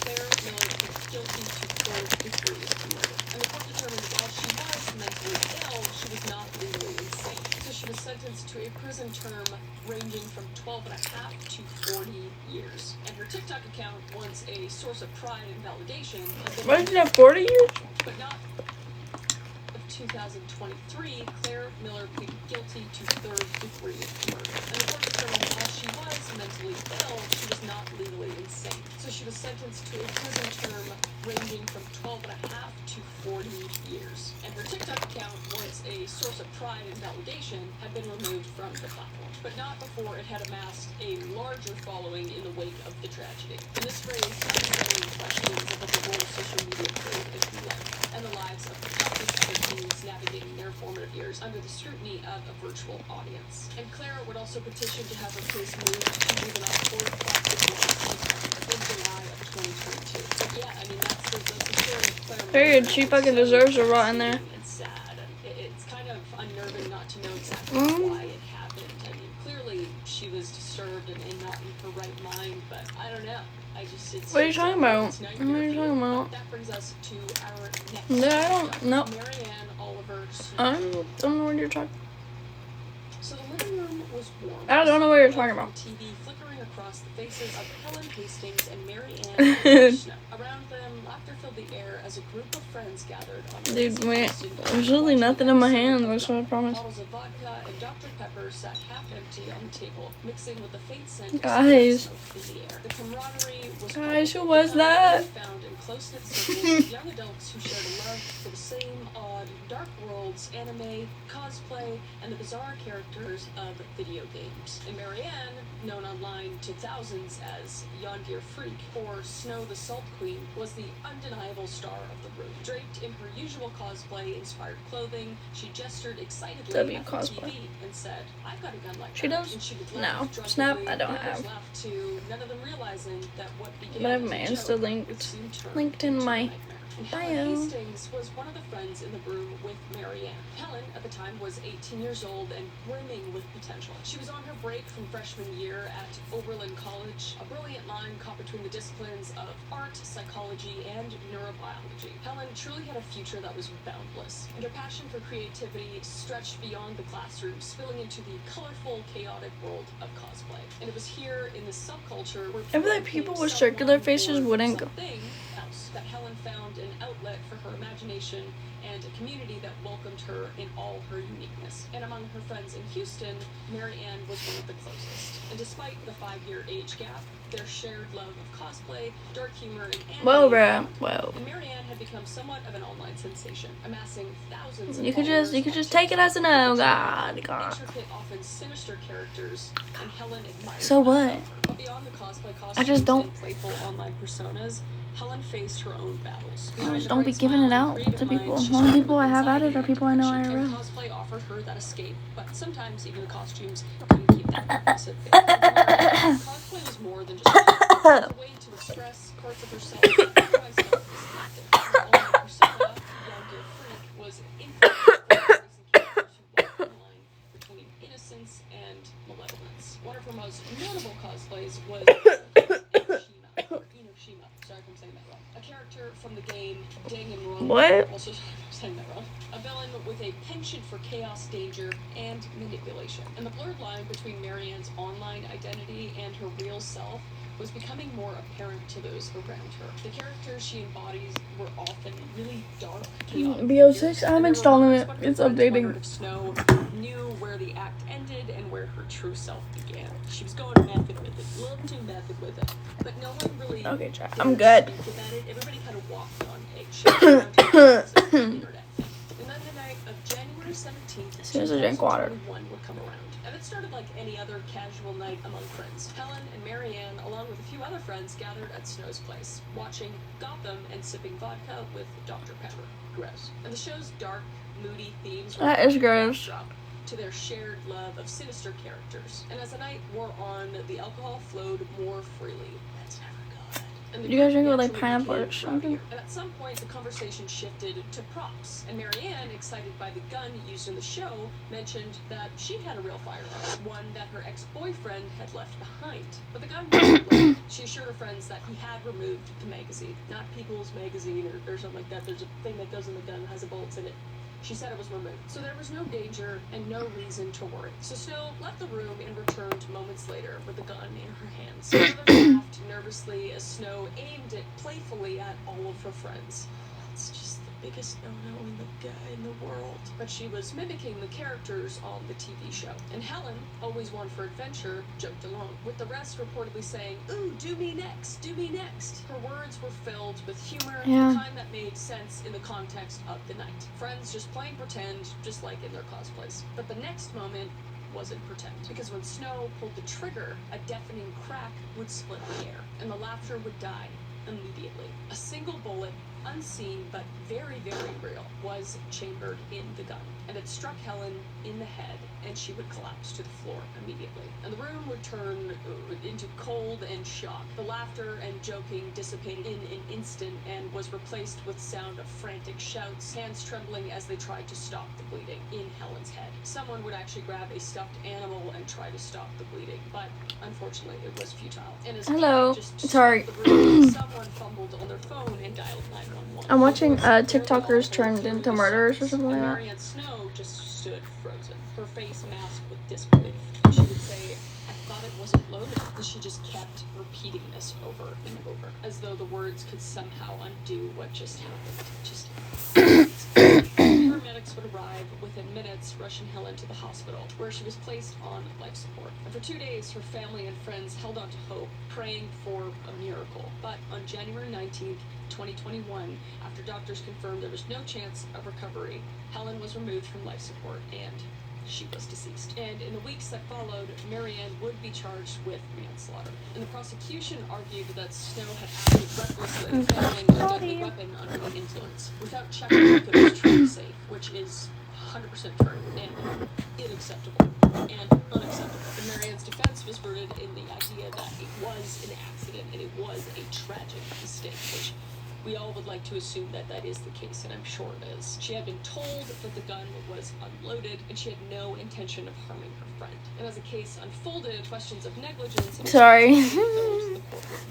Claire Miller pleaded guilty to third degree murder. And the court determined that while she was mentally ill, she was not legally insane. So she was sentenced to a prison term ranging from 12 and a half to 40 years. And her TikTok account, once a source of pride and validation, has been What is that, 40 years? but not of 2023, Claire Miller pleaded guilty to third degree murder. And the court determined that while she was mentally ill, she was not not legally insane. So she was sentenced to a prison term ranging from 12.5 to 40 years. And her TikTok account, once a source of pride and validation, had been removed from the platform. But not before it had amassed a larger following in the wake of the tragedy. And this raised unsettling questions about the role social media played in her life and the lives of countless other teens navigating their formative years under the scrutiny of a virtual audience. And Clara would also petition to have her case moved to juvenile court in July of 2022. But yeah, I mean, that's the story of Clara. Period. She fucking deserves to rot in there. It's sad, and it's kind of unnerving not to know exactly why it happened. I mean, clearly she was disturbed and not in her right mind, but I don't know. What are you talking about? What are you talking about? That brings us to our next. No, I don't know. Marianne Oliver Snow. I don't know what you're talking. So the living room was warm. I don't know what you're talking about. TV flickering across the faces of Helen Hastings and Marianne Oliver Snow. Around them, laughter filled the air as a group of friends gathered on the Dude, wait, there's really nothing in my hand, that's what I promise. Bottles of vodka and Dr. Pepper sat half empty on the table, mixing with the faint scent Guys. of smoke in the air. The camaraderie was Guys, who was that? found in close-knit circles, young adults who shared a love for the same odd, dark worlds, anime, cosplay, and the bizarre characters of video games. And Marianne, known online to thousands as Yondir Freak or Snow the Salt Queen, was the undeniable star of the room. Draped in her usual cosplay-inspired clothing, she gestured excitedly at the cosplay. TV and said, "I've got a gun like She that." does? And she would No. laugh Snap, drunkenly, I don't and others have. laughed too, none of them realizing that what began But I have as my a Insta joke linked. would soon turn Linked in into a my nightmare. And Helen bio. Hastings was one of the friends in the room with Marianne. Helen, at the time, was 18 years old and brimming with potential. She was on her break from freshman year at Oberlin College, a brilliant line caught between the disciplines of art, psychology, and neurobiology. Helen truly had a future that was boundless, and her passion for creativity stretched beyond the classroom, spilling into the colorful, chaotic world of cosplay. And it was here in this subculture where I feel like people with circular faces wouldn't go. something else that Helen found an outlet for her imagination and a community that welcomed her in all her uniqueness. And among her friends in Houston, Marianne was one of the closest. And despite the 5-year age gap, their shared love of cosplay, dark humor, and anime, Whoa, bruh. Whoa. and Marianne had become somewhat of an online sensation, amassing thousands of You could followers just on take it as a no. TikTok. God. Intricate, often sinister characters, and Helen admired So them. what? But beyond the cosplay I just costumes don't- and playful online personas, Helen faced her own battles. I just don't be giving it out to people. The only people I have at it are people I know And IRL. cosplay offered her that escape, but sometimes even the costumes couldn't keep that impulsive faith. Cosplay was more than just a way to express parts of herself that otherwise felt disconnected. Her online persona, Yondir Freak, was influenced by characters who walked the line between innocence and malevolence. One of her most notable cosplays was Enoshima. Sorry if I'm saying that wrong. A character from the game Danganronpa. What? Also, sorry if I'm saying that wrong. A villain with a penchant for chaos, danger, and manipulation. And the blurred line between Marianne's online identity and her real self was becoming more apparent to those around her. The characters she embodies were often really dark, chaotic BO6, figures, I'm and there were installing moments it. when her It's friends updating. wondered if Snow knew where the act ended and where her true self began. She was going method with it, a little too method with it, but no one really Okay, chat. dared I'm good. speak about it. Everybody kind of walked on eggshells around her on the internet. And then the night of January 17th, As soon as I drink water. 2021 would come around. And it started like any other casual night among friends. Helen and Marianne, along with a few other friends, gathered at Snow's place, watching Gotham and sipping vodka with Dr. Pepper. Gross. And the show's dark, moody themes were That is a gross. backdrop to their shared love of sinister characters. And as the night wore on, the alcohol flowed more freely. That's never good. And the You guys group drink it with, like, naturally pineapple or became something? rowdier. And at some point, the conversation shifted to props. And Marianne, excited by the gun used in the show, mentioned that she had a real firearm, one that her ex-boyfriend had left behind. But the gun wasn't loaded. She assured her friends that he had removed the magazine. Not People's Magazine or something like that. There's a thing that goes in the gun that has a bullet in it. She said it was removed. So there was no danger and no reason to worry. So Snow left the room and returned moments later with the gun in her hands. Others laughed nervously as Snow aimed it playfully at all of her friends. It's just the biggest no-no in the world. But she was mimicking the characters on the TV show. And Helen, always one for adventure, joked along, with the rest reportedly saying, "Ooh, do me next, do me next." Her words were filled with humor, Yeah. the kind that made sense in the context of the night. Friends just playing pretend, just like in their cosplays. But the next moment wasn't pretend, because when Snow pulled the trigger, a deafening crack would split the air, and the laughter would die immediately. A single bullet, unseen but very, very real, was chambered in the gun, and it struck Helen in the head, and she would collapse to the floor immediately. And the room would turn into cold and shock. The laughter and joking dissipated in an instant and was replaced with sound of frantic shouts, hands trembling as they tried to stop the bleeding in Helen's head. Someone would actually grab a stuffed animal and try to stop the bleeding, but unfortunately it was futile. And as Hello. just Sorry. the room, someone fumbled on their phone and dialed 911. I'm watching TikTokers turned into murderers or something like that. Marianne Snow just stood frozen, her face masked with disbelief. She would say, "I thought it wasn't loaded," and she just kept repeating this over and over, as though the words could somehow undo what just happened. Paramedics would arrive within minutes, rushing Helen to the hospital, where she was placed on life support. And for 2 days, her family and friends held on to hope, praying for a miracle. But on January 19th, 2021, after doctors confirmed there was no chance of recovery, Helen was removed from life support and she was deceased. And in the weeks that followed, Marianne would be charged with manslaughter. And the prosecution argued that Snow had acted recklessly, handling a deadly weapon under the influence, without checking if it was truly safe, which is 100% true and unacceptable and unacceptable. And Marianne's defense was rooted in the idea that it was an accident and it was a tragic mistake, which we all would like to assume that that is the case, and I'm sure it is. She had been told that the gun was unloaded, and she had no intention of harming her friend. And as the case unfolded, questions of negligence... Sorry.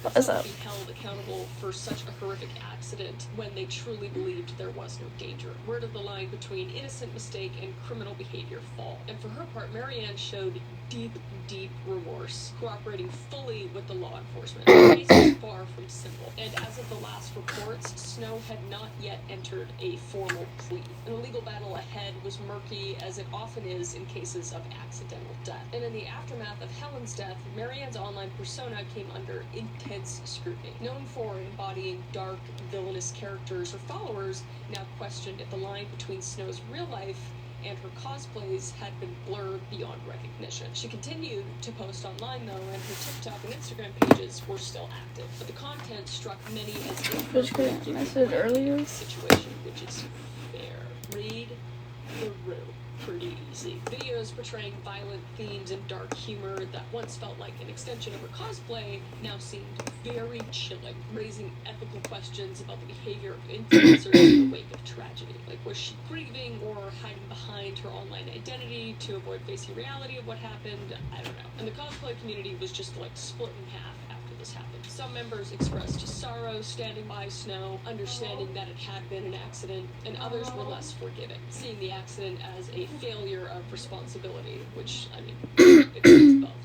What's up? ...be held accountable for such a horrific accident when they truly believed there was no danger. Where did the line between innocent mistake and criminal behavior fall? And for her part, Marianne showed deep, deep remorse, cooperating fully with the law enforcement. The case was far from simple, and as of the last reports, Snow had not yet entered a formal plea. And the legal battle ahead was murky, as it often is in cases of accidental death. And in the aftermath of Helen's death, Marianne's online persona came under intense scrutiny. Known for embodying dark, villainous characters, her followers now questioned if the line between Snow's real life and her cosplays had been blurred beyond recognition. She continued to post online though, and her TikTok and Instagram pages were still active. But the content struck many as inappropriate I said earlier. situation, which is fair. Read the room. Pretty easy. Videos portraying violent themes and dark humor that once felt like an extension of her cosplay now seemed very chilling, raising ethical questions about the behavior of influencers in the wake of tragedy. Like, was she grieving or hiding behind her online identity to avoid facing reality of what happened? I don't know. And the cosplay community was just like split in half after this happened. Some members expressed sorrow standing by Snow, understanding that it had been an accident, and others were less forgiving, seeing the accident as a failure of responsibility, which, I mean, it's both,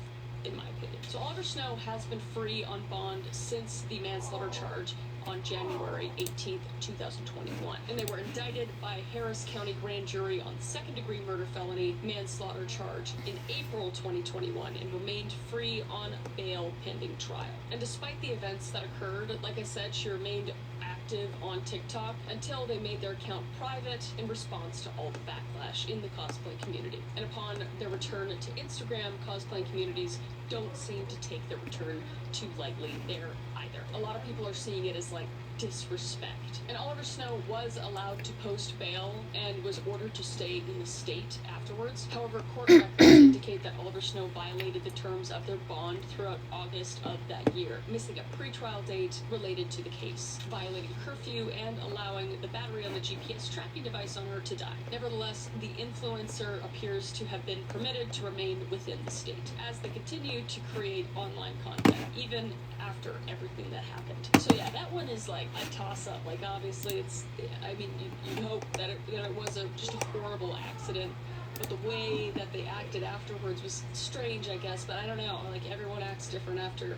in my opinion. So Oliver Snow has been free on bond since the manslaughter charge on January 18th, 2021. And they were indicted by Harris County Grand Jury on second-degree murder felony manslaughter charge in April 2021 and remained free on bail pending trial. And despite the events that occurred, like I said, she remained active on TikTok until they made their account private in response to all the backlash in the cosplay community. And upon their return to Instagram, cosplay communities don't seem to take their return too lightly there either. A lot of people are seeing it as like disrespect. And Oliver Snow was allowed to post bail and was ordered to stay in the state afterwards. However, court records indicate that Oliver Snow violated the terms of their bond throughout August of that year, missing a pretrial date related to the case, violating curfew, and allowing the battery on the GPS tracking device on her to die. Nevertheless, the influencer appears to have been permitted to remain within the state as they continue to create online content, even after everything that happened. So yeah, that one is like a toss-up. Like, obviously it's, I mean, you hope that it was just a horrible accident, but the way that they acted afterwards was strange, I guess. But I don't know, like, everyone acts different after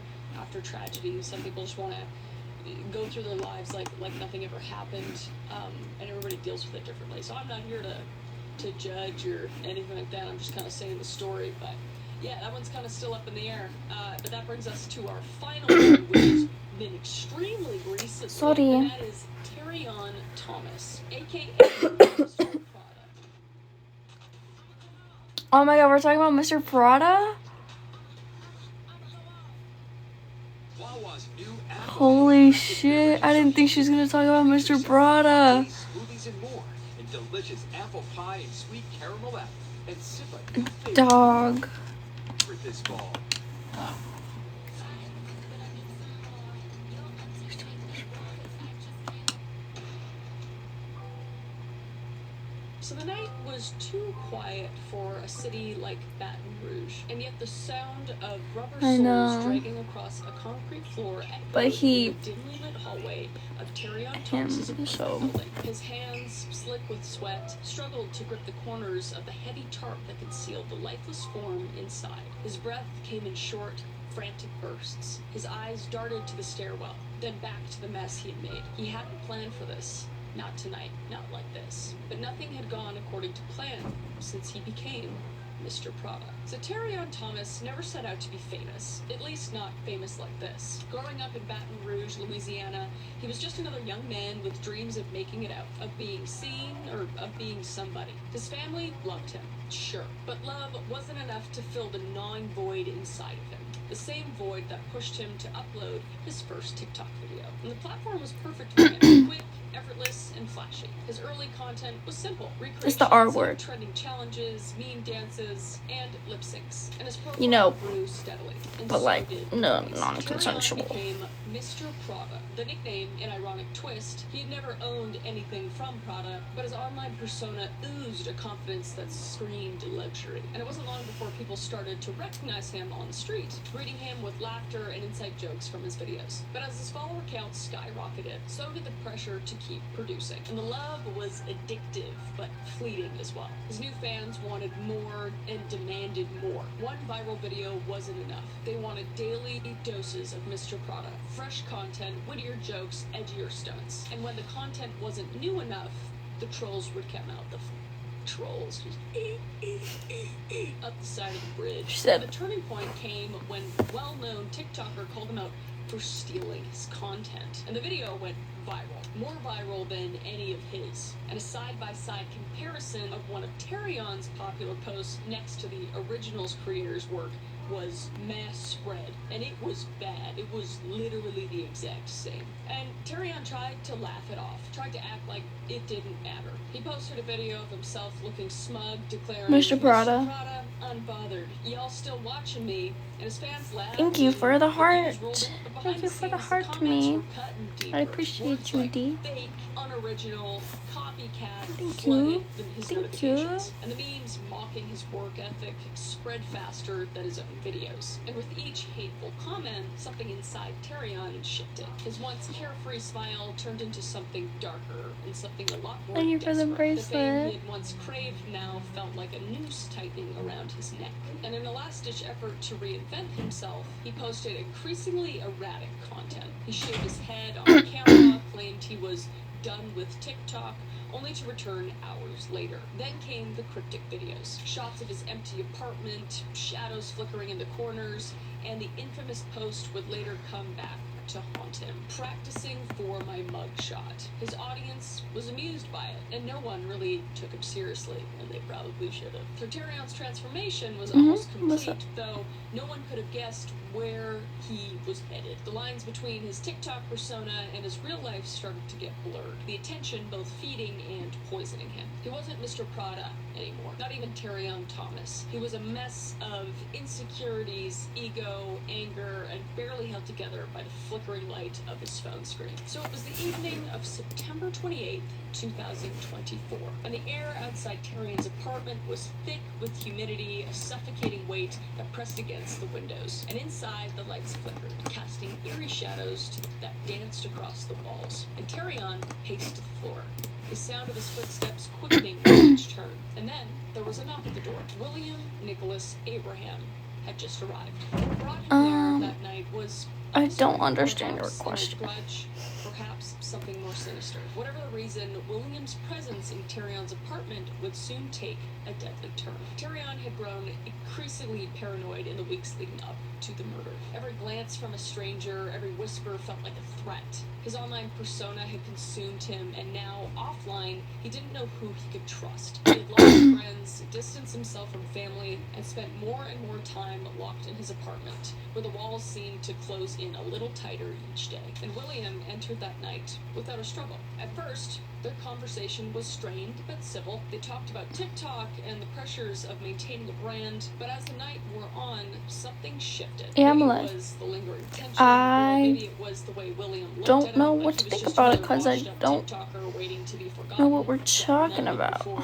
tragedy. Some people just want to go through their lives like nothing ever happened, and everybody deals with it differently. So I'm not here to judge or anything like that. I'm just kind of saying the story. But yeah, that one's kind of still up in the air. But that brings us to our final one, which has been extremely recently. Sorry. And that is Terrion Thomas, aka Mr. Prada. Oh my god, we're talking about Mr. Prada? Wawa's new apple Holy shit, I didn't think she was gonna talk about Mr. Prada. smoothies and more, and delicious apple pie and sweet caramel apple, and sip a new favorite Dog. for this fall. So the night was too quiet for a city like Baton Rouge, and yet the sound of rubber I know. soles dragging across a concrete floor But echoed he- in the dimly lit hallway of Terrion Him, Thomas's apartment so- building. His hands, slick with sweat, struggled to grip the corners of the heavy tarp that concealed the lifeless form inside. His breath came in short, frantic bursts. His eyes darted to the stairwell, then back to the mess he had made. He hadn't planned for this. Not tonight, not like this. But nothing had gone according to plan since he became Mr. Prada. So Terrion Thomas never set out to be famous, at least not famous like this. Growing up in Baton Rouge, Louisiana, he was just another young man with dreams of making it out, of being seen, or of being somebody. His family loved him, sure, but love wasn't enough to fill the gnawing void inside of him. The same void that pushed him to upload his first TikTok video. And the platform was perfect for him. Quick, effortless, and flashy. His early content was simple. It's the R Recreations of word. trending challenges, meme dances, and lip syncs. And his profile You know, grew steadily. And but so like, did no, his. non-consensual. Terrion became Mr. Prada. The nickname, an ironic twist, he had never owned anything from Prada, but his online persona oozed a confidence that screamed luxury. And it wasn't long before people started to recognize him on the street, greeting him with laughter and inside jokes from his videos. But as his follower count skyrocketed, so did the pressure to keep producing. And the love was addictive, but fleeting as well. His new fans wanted more and demanded more. One viral video wasn't enough. They wanted daily doses of Mr. Prada. Fresh content, wittier jokes, edgier stunts. And when the content wasn't new enough, the trolls would come out. The trolls just up the side of the bridge. She said- The turning point came when well-known TikToker called him out for stealing his content. And the video went viral. More viral than any of his. And a side-by-side comparison of one of Terrion's popular posts next to the original's creator's work was mass spread, and it was bad. It was literally the exact same. And Terrion tried to laugh it off, tried to act like it didn't matter. He posted a video of himself looking smug, declaring, Mr. Prada. Prada, unbothered. Y'all still watching me? And his fans laughed. Thank you for the and heart. views rolled in, but behind Thank you for the scenes, heart to comments me. were cutting deeper. I appreciate Words you, like D. fake, unoriginal, copycat, Thank flooded you. his Thank you. notifications. And the memes mocking his work ethic spread faster than his own videos. And with each hateful comment, something inside Terrion shifted. His once carefree smile turned into something darker and something a lot more Thank you for the desperate. The fame bracelet. he had once craved now felt like a noose tightening around his neck. And in a last-ditch effort to reinvent himself, he posted increasingly erratic content. He shaved his head on camera, claimed he was done with TikTok, only to return hours later. Then came the cryptic videos. Shots of his empty apartment, shadows flickering in the corners, and the infamous post would later come back to haunt him. Practicing for my mugshot. His audience was amused by it, and no one really took him seriously, and they probably should have. So Terrion's transformation was almost What's complete, though no one could have guessed where he was headed. The lines between his TikTok persona and his real life started to get blurred, the attention both feeding and poisoning him. He wasn't Mr. Prada anymore, not even Terrion Thomas. He was a mess of insecurities, ego, anger, and barely held together by the flickering light of his phone screen. So it was the evening of September 28th, 2024, and the air outside Terrion's apartment was thick with humidity, a suffocating weight that pressed against the windows. And inside, the lights flickered, casting eerie shadows that danced across the walls. And Terrion paced to the floor, the sound of his footsteps quickening with each turn. And then there was a knock at the door. William Nicholas Abraham had just arrived. What brought him there that night was I don't understand your Perhaps, question. Grudge, perhaps something more sinister. Whatever the reason, William's presence in Tyrion's apartment would soon take a deadly turn. Tyrion had grown increasingly paranoid in the weeks leading up to the murder. Every glance from a stranger, every whisper felt like a threat. His online persona had consumed him, and now, offline, he didn't know who he could trust. He had lost friends, distanced himself from family, and spent more and more time locked in his apartment, where the walls seemed to close in a little tighter each day. And William entered that night without a struggle. At first, their conversation was strained but civil. They talked about TikTok and the pressures of maintaining a brand, but as the night wore on, something shifted. Yeah, I'm maybe alive. it was the lingering tension, I or maybe it was the way William looked don't at know him, like what he to was think just about it, another 'cause I washed-up don't TikToker waiting to be forgotten. know what we're Never talking been about. before.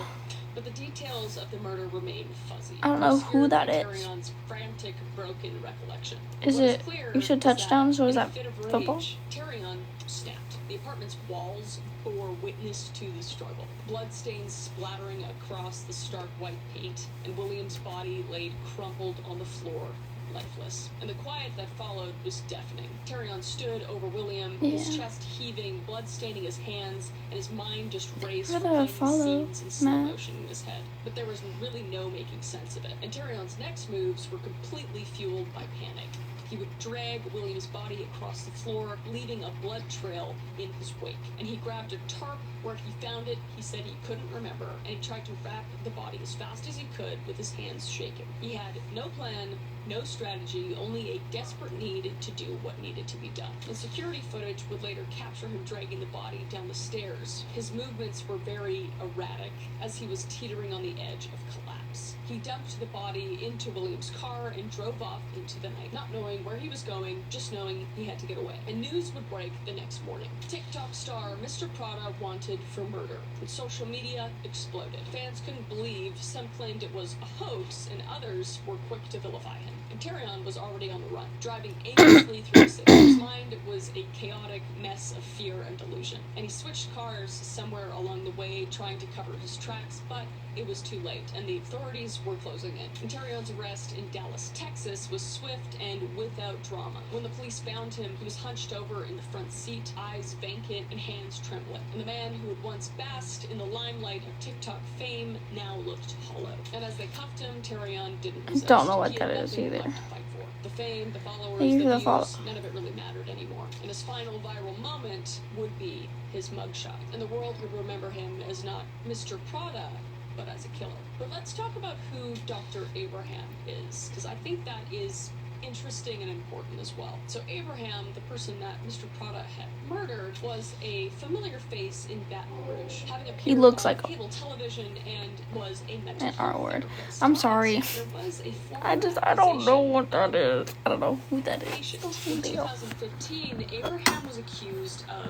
But the details of the murder remain fuzzy. I don't know who Obscured that by is. Tyrion's frantic, broken recollection. Is What it- clear you said is touchdowns, or is in a that fit of football? rage, Tyrion snapped. The apartment's walls bore witness to the struggle. Bloodstains splattering across the stark white paint, and William's body laid crumpled on the floor, lifeless. And the quiet that followed was deafening. Tyrion stood over William, his Yeah. chest heaving, blood staining his hands, and his mind just raced Rather replaying follow, scenes in slow Matt. motion in his head. But there was really no making sense of it. And Tyrion's next moves were completely fueled by panic. He would drag William's body across the floor, leaving a blood trail in his wake. And he grabbed a tarp. Where he found it, he said he couldn't remember, and he tried to wrap the body as fast as he could with his hands shaking. He had no plan, no strategy, only a desperate need to do what needed to be done. And security footage would later capture him dragging the body down the stairs. His movements were very erratic as he was teetering on the edge of collapse. He dumped the body into William's car and drove off into the night, not knowing where he was going, just knowing he had to get away. And news would break the next morning. TikTok star Mr. Prada wanted for murder, and social media exploded. Fans couldn't believe, some claimed it was a hoax, and others were quick to vilify him. And Tyrion was already on the run, driving aimlessly through the city. His mind was a chaotic mess of fear and delusion, and he switched cars somewhere along the way, trying to cover his tracks, but it was too late, and the authorities were closing in. And Tyrion's arrest in Dallas, Texas was swift and without drama. When the police found him, he was hunched over in the front seat, eyes vacant and hands trembling. And the man who had once basked in the limelight of TikTok fame now looked hollow. And as they cuffed him, Tyrion didn't resist. Don't know what He had that is nothing either. left to fight for. The fame, the followers, Thank you the for the views, follow. none of it really mattered anymore. And his final viral moment would be his mugshot. And the world would remember him as not Mr. Prada, but as a killer. But let's talk about who Dr. Abraham is, because I think that is interesting and important as well. So Abraham, the person that Mr. Prada had murdered, was a familiar face in Baton Rouge, having appeared looks on like a- cable television and was a mental An health R-word. therapist. I'm But sorry. there was a former I don't know what that is. I don't know who that is. patient. Who's In the deal? 2015, Abraham was accused of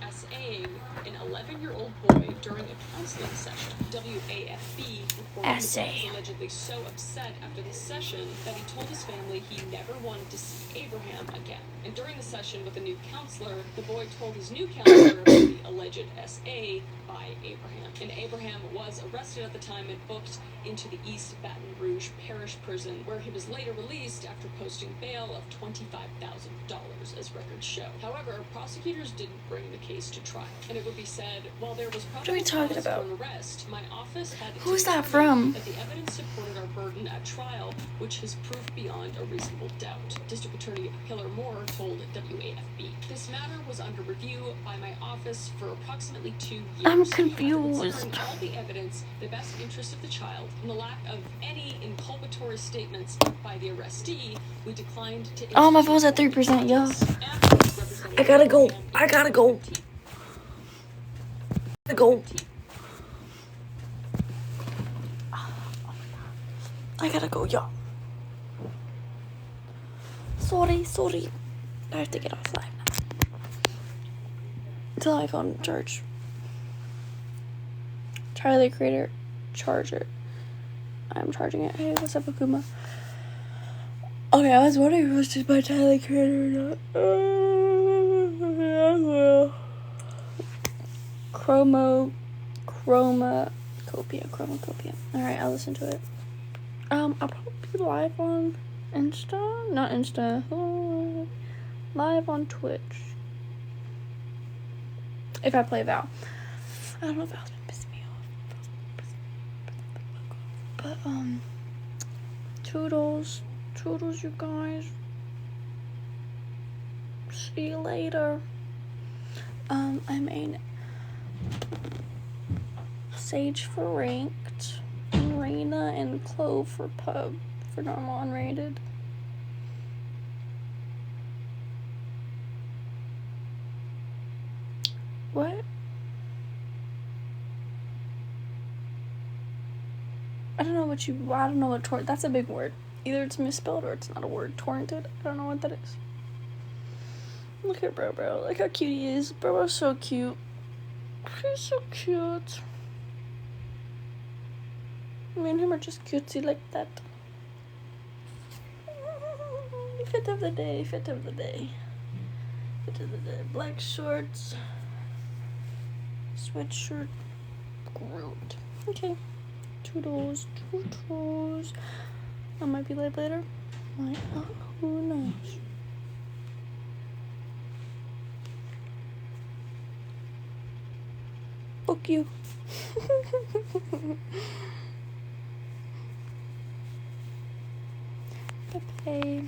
SAing an 11-year-old boy during a counseling session. WAFB reported the SA. boy was allegedly so upset after the session that he told his family he never wanted to see Abraham again. And during the session with a new counselor, the boy told his new counselor about the alleged SA by Abraham. And Abraham was arrested at the time and booked into the East Baton Rouge Parish Prison, where he was later released after posting bail of $25,000, as records show. However, prosecutors didn't bring the case to trial, and it would be said, while there was What are we probable talking cause about? for an arrest, my office had Who's that determined from? that the evidence supported our burden at trial, which is proof beyond a reasonable doubt. District Attorney Hiller Moore told WAFB. This matter was under review by my office for approximately 2 years. I'm However, confused. considering all the evidence, the best interest of the child, and the lack of any inculpatory statements by the arrestee, we declined to. Oh, my phone's at 3%, yo. I gotta go. I gotta go. I gotta go. I gotta go, y'all. Sorry. I have to get off live now. Until I go to church. Tyler the Creator, charger. I'm charging it. Hey, what's up, Akuma? Okay, I was wondering if it was just by Tyler the Creator or not. Chromacopia. Alright, I'll listen to it. I'll probably be live on Insta. Not Insta. live on Twitch. If I play Val. I don't know if Val's been pissing me off. But, toodles. Toodles, you guys. See you later. I made Sage for ranked, and Raina and Clove for pub, for normal unrated. What? I don't know what torrent, that's a big word. Either it's misspelled or it's not a word. Torrented? I don't know what that is. Look at Bro. Look how cute he is. Bro's so cute. He's so cute. Me and him are just cutesy like that. Fit of the day. Black shorts. Sweatshirt. Groot. Okay. Toodles. I might be live later. Might not. Who knows? Fuck you. Bye.